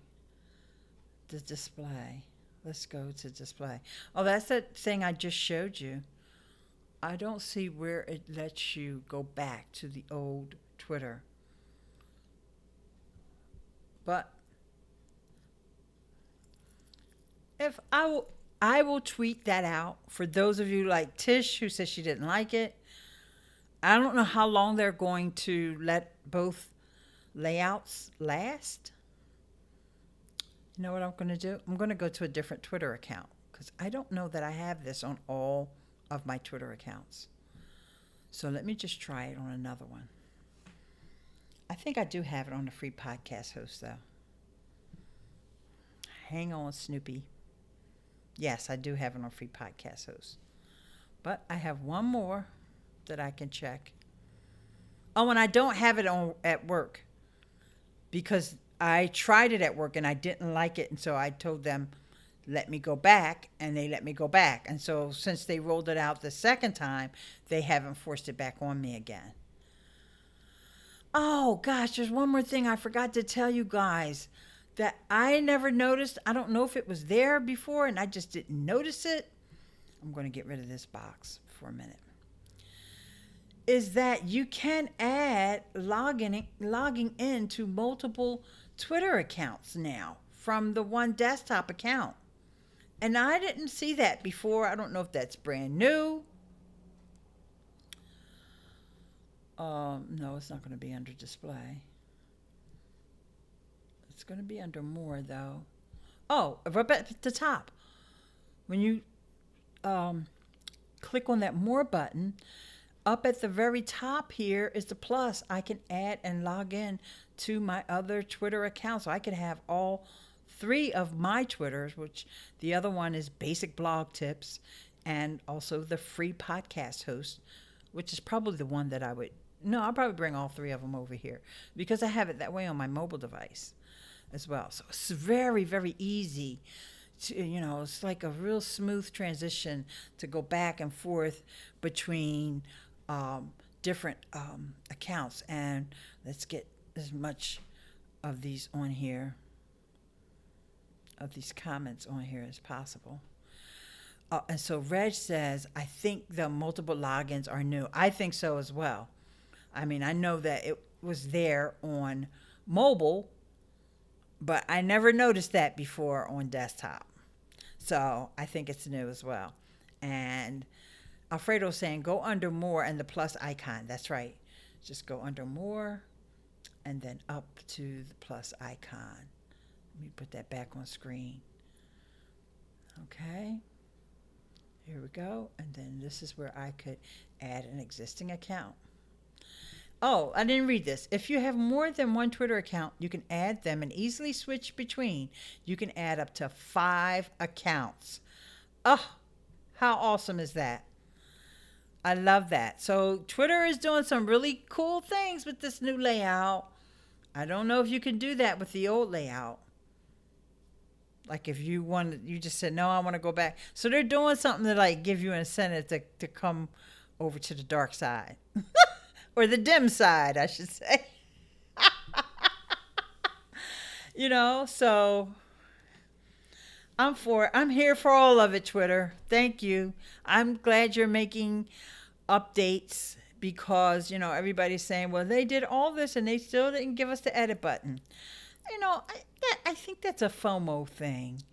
The display. Let's go to display. Oh, that's that thing I just showed you. I don't see where it lets you go back to the old Twitter. But if I will tweet that out for those of you like Tish who says she didn't like it. I don't know how long they're going to let both layouts last. You know what I'm going to do? I'm going to go to a different Twitter account because I don't know that I have this on all of my Twitter accounts. So let me just try it on another one. I think I do have it on the free podcast host, though. Hang on, Snoopy. Yes, I do have it on free podcast host. But I have one more that I can check. Oh, and I don't have it on at work because I tried it at work and I didn't like it. And so I told them, let me go back, and they let me go back. And so since they rolled it out the second time, they haven't forced it back on me again. Oh, gosh, there's one more thing I forgot to tell you guys that I never noticed. I don't know if it was there before and I just didn't notice it. I'm going to get rid of this box for a minute. Is that you can add logging in to multiple Twitter accounts now from the one desktop account. And I didn't see that before. I don't know if that's brand new. No, it's not going to be under display. It's going to be under more, though. Oh, right at the top. When you click on that more button, up at the very top here is the plus. I can add and log in to my other Twitter accounts. So I can have all three of my Twitters, which the other one is basic blog tips and also the free podcast host, which is probably the one that I'll probably bring all three of them over here because I have it that way on my mobile device as well. So it's very, very easy to, it's like a real smooth transition to go back and forth between different accounts. And let's get as much of these on here, of these comments on here as possible. And so Reg says, I think the multiple logins are new. I think so as well. I mean, I know that it was there on mobile, but I never noticed that before on desktop. So I think it's new as well. And Alfredo's saying, go under more and the plus icon. That's right. Just go under more and then up to the plus icon. Let me put that back on screen. Okay. Here we go. And then this is where I could add an existing account. Oh, I didn't read this. If you have more than one Twitter account, you can add them and easily switch between. You can add up to 5 accounts. Oh, how awesome is that? I love that. So Twitter is doing some really cool things with this new layout. I don't know if you can do that with the old layout. Like if you just said, no, I want to go back. So they're doing something to like give you an incentive to come over to the dark side. Or the dim side, I should say. So I'm here for all of it, Twitter. Thank you. I'm glad you're making updates because, everybody's saying, well, they did all this and they still didn't give us the edit button. I think that's a FOMO thing.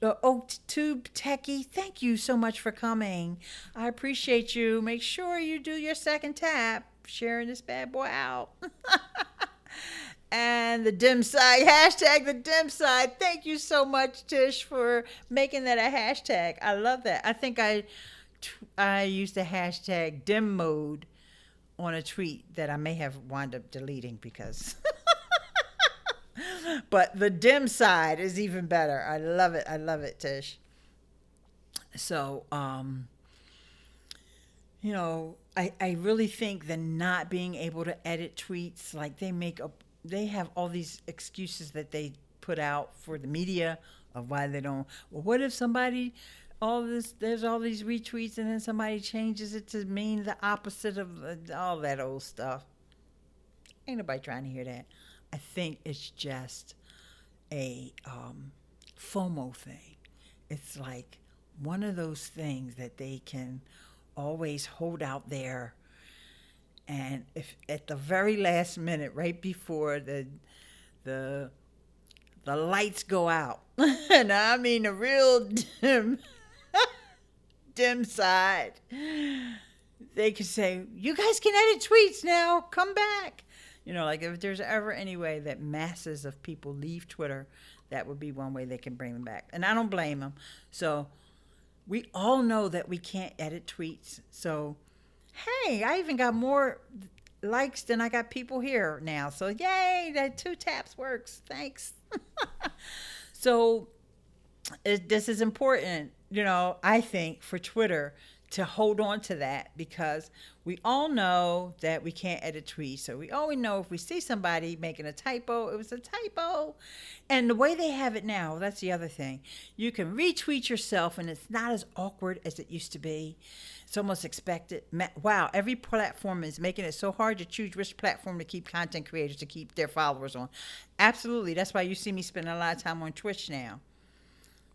Tube Techie, thank you so much for coming. I appreciate you. Make sure you do your second tap, sharing this bad boy out. And the dim side, hashtag the dim side. Thank you so much, Tish, for making that a hashtag. I love that. I think I used the hashtag dim mode on a tweet that I may have wound up deleting because... But the dim side is even better. I love it. I love it, Tish. So, I really think that not being able to edit tweets, like they have all these excuses that they put out for the media of why they don't. Well, what if there's all these retweets and then somebody changes it to mean the opposite of all that old stuff. Ain't nobody trying to hear that. I think it's just a FOMO thing. It's like one of those things that they can always hold out there. And if at the very last minute, right before the lights go out, and I mean the real dim side, they could say, you guys can edit tweets now, come back. Like if there's ever any way that masses of people leave Twitter, that would be one way they can bring them back. And I don't blame them. So we all know that we can't edit tweets. So, hey, I even got more likes than I got people here now. So, yay, that 2 taps works. Thanks. So this is important, I think, for Twitter to hold on to that because we all know that we can't edit tweets. So we always know if we see somebody making a typo, it was a typo. And the way they have it now, that's the other thing. You can retweet yourself and it's not as awkward as it used to be. It's almost expected. Wow, every platform is making it so hard to choose which platform to keep content creators to keep their followers on. Absolutely. That's why you see me spending a lot of time on Twitch now.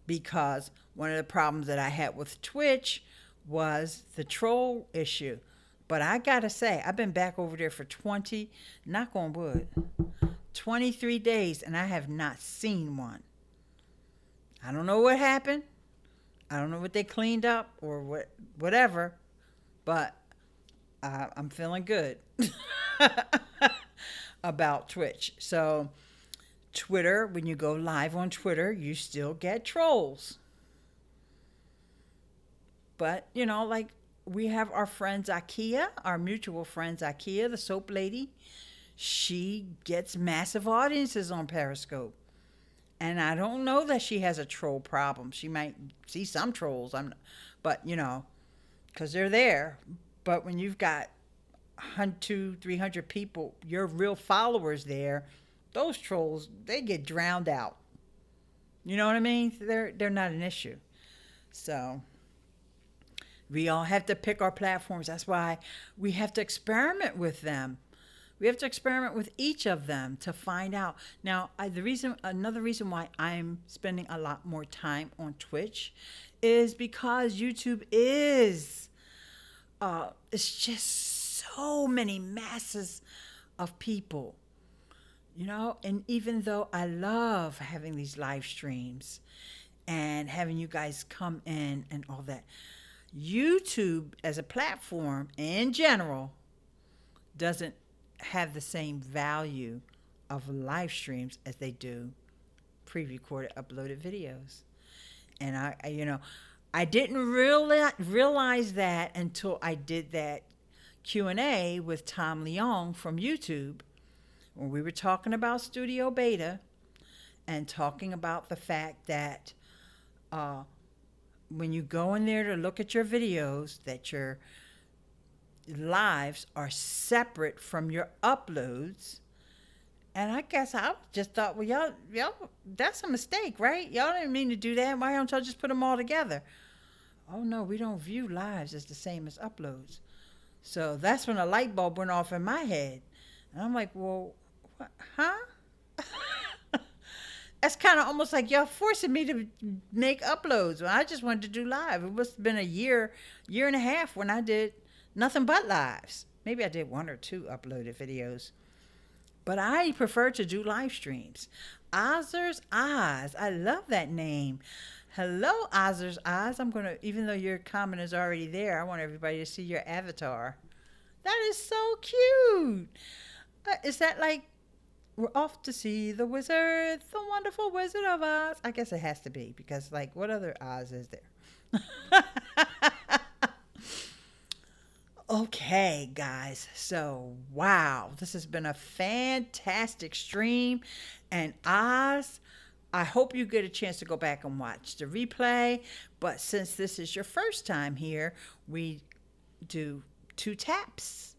Because one of the problems that I had with Twitch was the troll issue. But I gotta say, I've been back over there for knock on wood, 23 days, and I have not seen one. I don't know what happened. I don't know what they cleaned up or whatever, but I'm feeling good about Twitch. So Twitter, when you go live on Twitter, you still get trolls. But, like we have our friends Ikea, our mutual friends Ikea, the soap lady. She gets massive audiences on Periscope. And I don't know that she has a troll problem. She might see some trolls, but, because they're there. But when you've got 200, 300 people, your real followers there, those trolls, they get drowned out. You know what I mean? They're not an issue. So we all have to pick our platforms. That's why we have to experiment with them. We have to experiment with each of them to find out. Now, another reason why I'm spending a lot more time on Twitch is because YouTube is, it's just so many masses of people, and even though I love having these live streams and having you guys come in and all that, YouTube as a platform in general doesn't have the same value of live streams as they do pre-recorded uploaded videos. And I didn't realize that until I did that Q&A with Tom Leong from YouTube, when we were talking about Studio Beta and talking about the fact that when you go in there to look at your videos, that your lives are separate from your uploads. And I guess I just thought, well, y'all, that's a mistake, right? Y'all didn't mean to do that. Why don't y'all just put them all together? Oh, no, we don't view lives as the same as uploads. So that's when a light bulb went off in my head. And I'm like, well, what? Huh? That's kind of almost like y'all forcing me to make uploads when I just wanted to do live. It must have been a year and a half when I did nothing but lives. Maybe I did 1 or 2 uploaded videos. But I prefer to do live streams. Ozer's Oz. I love that name. Hello, Ozer's Oz. I'm going to, even though your comment is already there, I want everybody to see your avatar. That is so cute. Is that like, we're off to see the wizard, the wonderful Wizard of Oz? I guess it has to be, because, like, what other Oz is there? Okay, guys. So, wow. This has been a fantastic stream. And Oz, I hope you get a chance to go back and watch the replay. But since this is your first time here, we do 2 taps.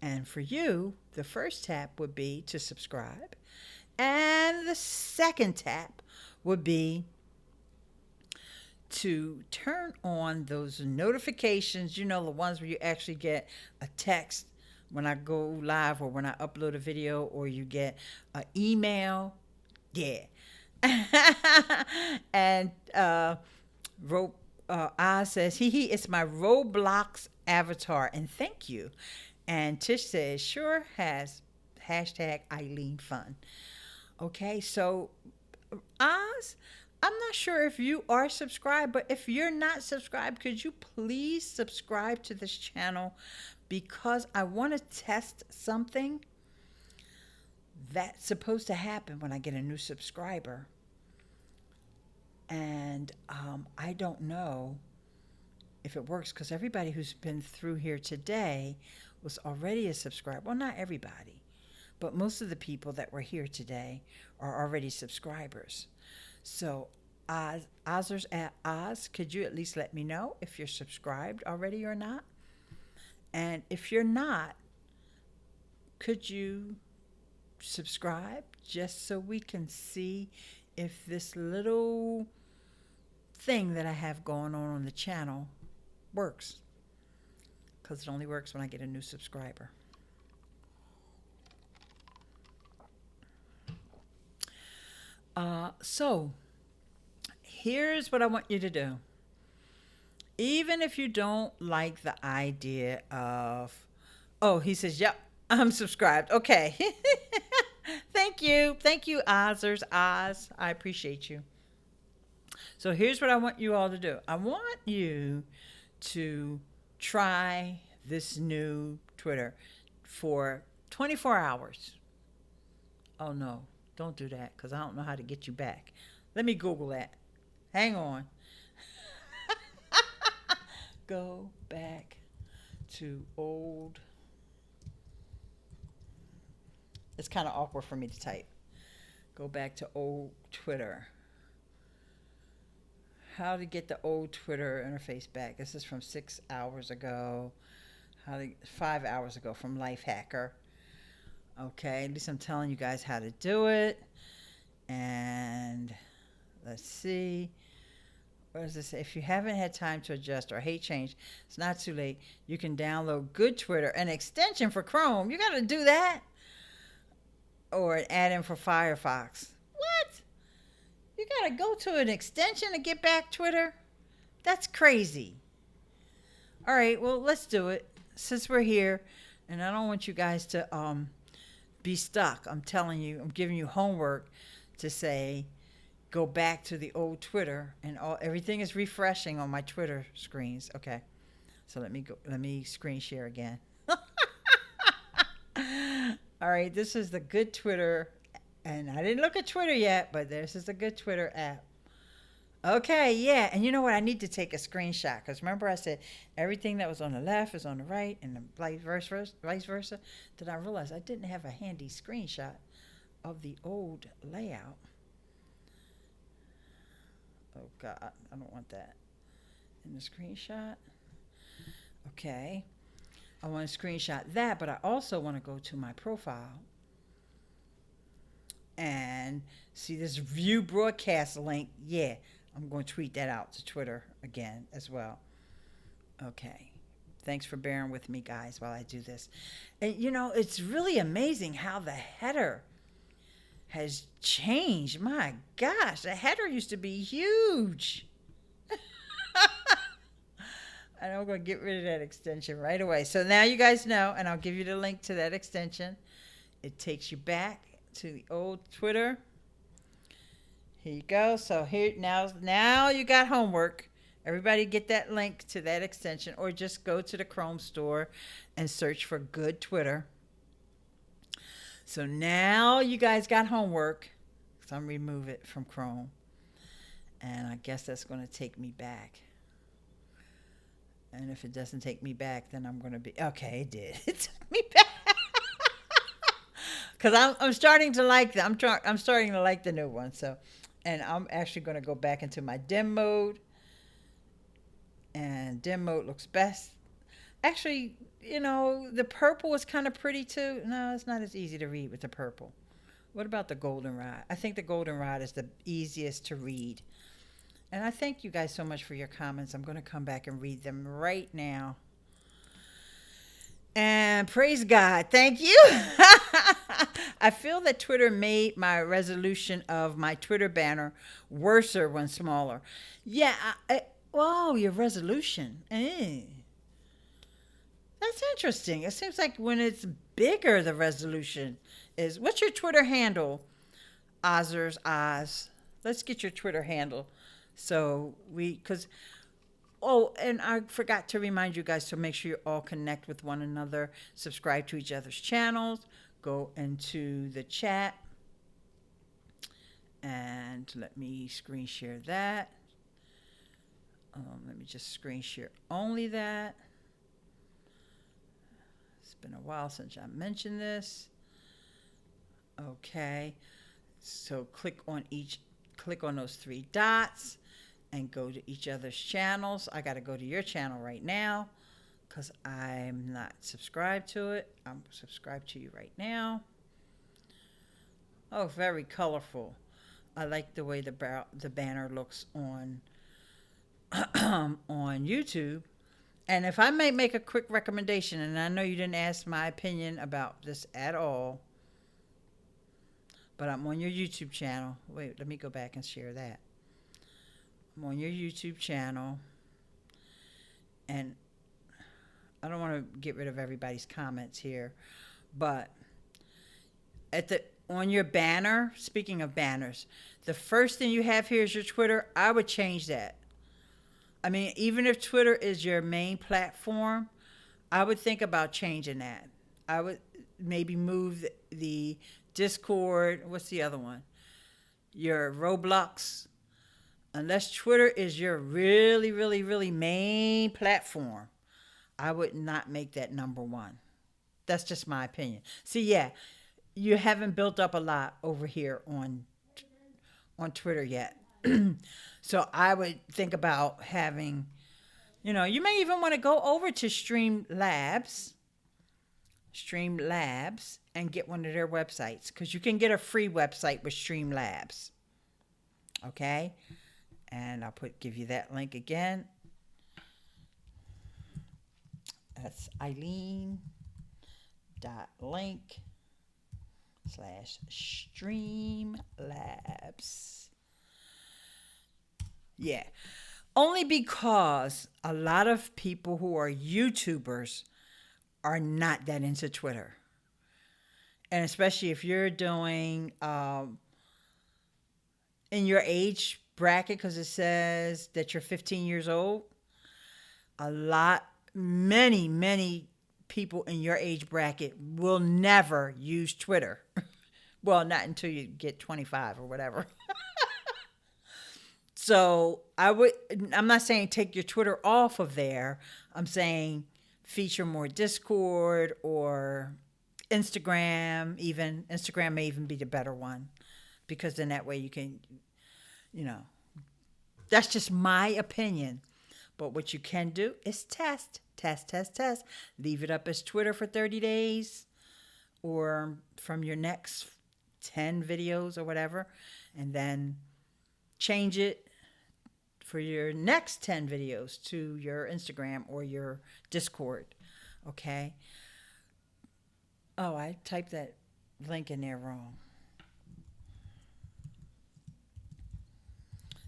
And for you, the first tap would be to subscribe. And the second tap would be to turn on those notifications, the ones where you actually get a text when I go live or when I upload a video, or you get an email. Yeah. And Oz says, it's my Roblox avatar, and thank you. And Tish says, sure has #EileenFun. Okay, so Oz, I'm not sure if you are subscribed, but if you're not subscribed, could you please subscribe to this channel? Because I want to test something that's supposed to happen when I get a new subscriber. And I don't know if it works, because everybody who's been through here today was already a subscriber. Well, not everybody, but most of the people that were here today are already subscribers. So, Ozers at Oz, could you at least let me know if you're subscribed already or not? And if you're not, could you subscribe just so we can see if this little thing that I have going on the channel works? Because it only works when I get a new subscriber. So here's what I want you to do. Even if you don't like the idea of, oh, he says, yep, I'm subscribed. Okay. Thank you, Ozers Oz. I appreciate you. So here's what I want you all to do. I want you to try this new Twitter for 24 hours. Oh, no. Don't do that, because I don't know how to get you back. Let me Google that. Hang on. Go back to old. It's kind of awkward for me to type. Go back to old Twitter. How to get the old Twitter interface back. This is from 6 hours ago. 5 hours ago from Lifehacker. Okay, at least I'm telling you guys how to do it. And let's see. What does this say? If you haven't had time to adjust or hate change, it's not too late. You can download Good Twitter, an extension for Chrome. You got to do that. Or an add-in for Firefox. What? You got to go to an extension to get back Twitter? That's crazy. All right, well, let's do it. Since we're here, and I don't want you guys to be stuck. I'm telling you, I'm giving you homework to say, go back to the old Twitter, and everything is refreshing on my Twitter screens. Okay, so let me screen share again. All right, this is the Good Twitter And I didn't look at Twitter yet, but this is a good Twitter app. Okay, yeah. And you know what? I need to take a screenshot because remember I said everything that was on the left is on the right and the vice versa. Then I realized I didn't have a handy screenshot of the old layout. Oh, God. I don't want that in the screenshot. Okay. I want to screenshot that, but I also want to go to my profile and see this view broadcast link. Yeah, I'm going to tweet that out to Twitter again as well. Okay. Thanks for bearing with me, guys, while I do this. And, you know, it's really amazing how the header has changed. My gosh, the header used to be huge. And I'm going to get rid of that extension right away. So now you guys know, and I'll give you the link to that extension. It takes you back to the old Twitter. Here you go. So here now you got homework. Everybody get that link to that extension, or just go to the Chrome store and search for Good Twitter. So now you guys got homework. So I'm going to remove it from Chrome. And I guess that's going to take me back. And if it doesn't take me back, then I'm going to be... Okay, it did. It took me back. Because I'm starting to like them. I'm starting to like the new one. So, and I'm actually going to go back into my dim mode. And dim mode looks best. Actually, you know, the purple is kind of pretty too. No, it's not as easy to read with the purple. What about the goldenrod? I think the goldenrod is the easiest to read. And I thank you guys so much for your comments. I'm going to come back and read them right now. And praise God. Thank you. I feel that Twitter made my resolution of my Twitter banner worser when smaller. Yeah. Oh, your resolution. That's interesting. It seems like when it's bigger, the resolution is. What's your Twitter handle? Oz. Let's get your Twitter handle. So and I forgot to remind you guys to make sure you all connect with one another, subscribe to each other's channels, go into the chat, and let me screen share that. Let me just screen share only that. It's been a while since I mentioned this. Okay, so click on those three dots and go to each other's channels. I got to go to your channel right now because I'm not subscribed to it. I'm subscribed to you right now. Oh, very colorful. I like the way the banner looks on on YouTube. And if I may make a quick recommendation, and I know you didn't ask my opinion about this at all, but I'm on your YouTube channel. Wait, let me go back and share that. I'm on your YouTube channel, and I don't want to get rid of everybody's comments here, but on your banner, speaking of banners, the first thing you have here is your Twitter. I would change that. I mean, even if Twitter is your main platform, I would think about changing that. I would maybe move the Discord. What's the other one? Your Roblox. Unless Twitter is your really, really, really main platform, I would not make that number one. That's just my opinion. See, yeah, you haven't built up a lot over here on Twitter yet. So I would think about having, you may even want to go over to Streamlabs, and get one of their websites, because you can get a free website with Streamlabs. Okay? And I'll give you that link again. That's Eileen.link/Streamlabs. Yeah. Only because a lot of people who are YouTubers are not that into Twitter. And especially if you're doing in your age bracket, because it says that you're 15 years old, many people in your age bracket will never use Twitter. Well, not until you get 25 or whatever. So I'm not saying take your Twitter off of there. I'm saying feature more Discord or Instagram, even. Instagram may even be the better one because then that way you can, you know, that's just my opinion. But what you can do is test, test, test, test. Leave it up as Twitter for 30 days or from your next 10 videos or whatever, and then change it for your next 10 videos to your Instagram or your Discord. Okay. Oh, I typed that link in there wrong.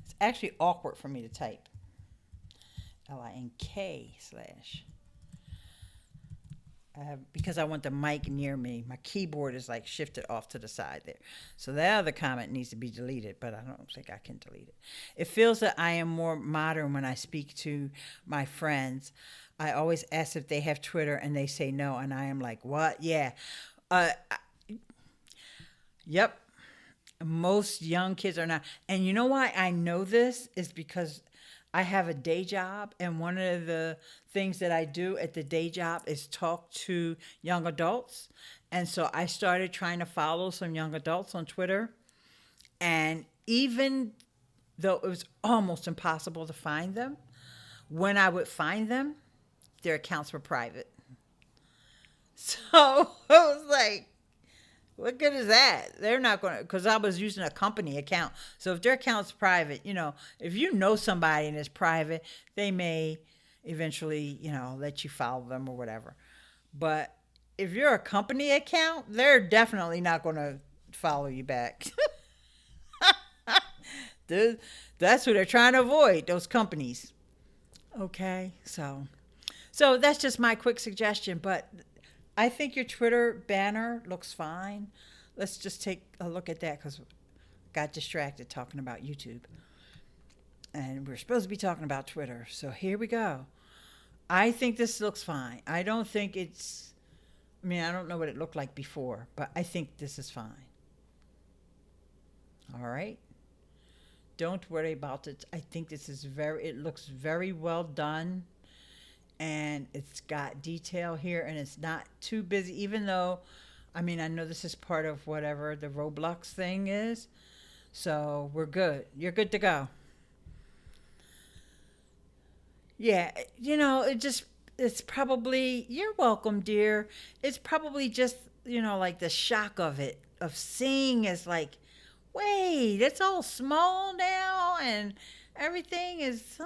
It's actually awkward for me to type. LINK/ because I want the mic near me. My keyboard is like shifted off to the side there. So that other comment needs to be deleted, but I don't think I can delete it. It feels that I am more modern when I speak to my friends. I always ask if they have Twitter and they say no, and I am like, what? Yeah. Yep. Most young kids are not. And you know why I know this is because I have a day job, and one of the things that I do at the day job is talk to young adults. And so I started trying to follow some young adults on Twitter. And even though it was almost impossible to find them, when I would find them, their accounts were private. So it was like, what good is that? They're not going to, because I was using a company account. So if their account's private, if you know somebody and it's private, they may eventually, let you follow them or whatever. But if you're a company account, they're definitely not going to follow you back. That's who they're trying to avoid, those companies. Okay, so that's just my quick suggestion, but I think your Twitter banner looks fine. Let's just take a look at that because I got distracted talking about YouTube. And we're supposed to be talking about Twitter. So here we go. I think this looks fine. I don't think I don't know what it looked like before, but I think this is fine. All right. Don't worry about it. I think this is it looks very well done. And it's got detail here, and it's not too busy, even though, I know this is part of whatever the Roblox thing is. So we're good. You're good to go. Yeah, it's probably, you're welcome, dear. It's probably just, like the shock of it, of seeing is like, wait, it's all small now, and everything is,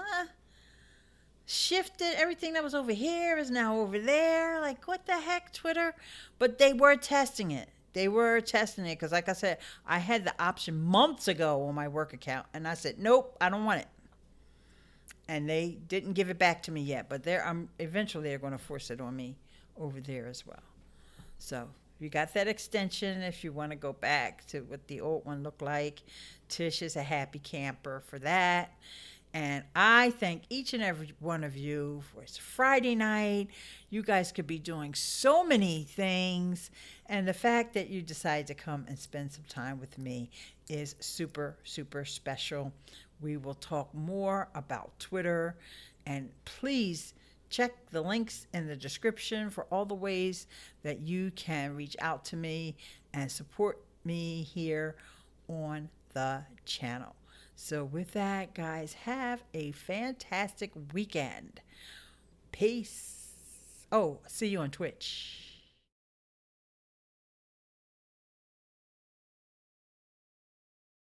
shifted. Everything that was over here is now over there. Like, what the heck, Twitter? But they were testing it. Because, like I said, I had the option months ago on my work account, and I said, nope, I don't want it. And they didn't give it back to me yet, but eventually they're going to force it on me over there as well. So you got that extension if you want to go back to what the old one looked like. Tish is a happy camper for that. And I thank each and every one of you for it's Friday night. You guys could be doing so many things. And the fact that you decided to come and spend some time with me is super, super special. We will talk more about Twitter. And please check the links in the description for all the ways that you can reach out to me and support me here on the channel. So with that, guys, have a fantastic weekend. Peace. Oh, see you on Twitch.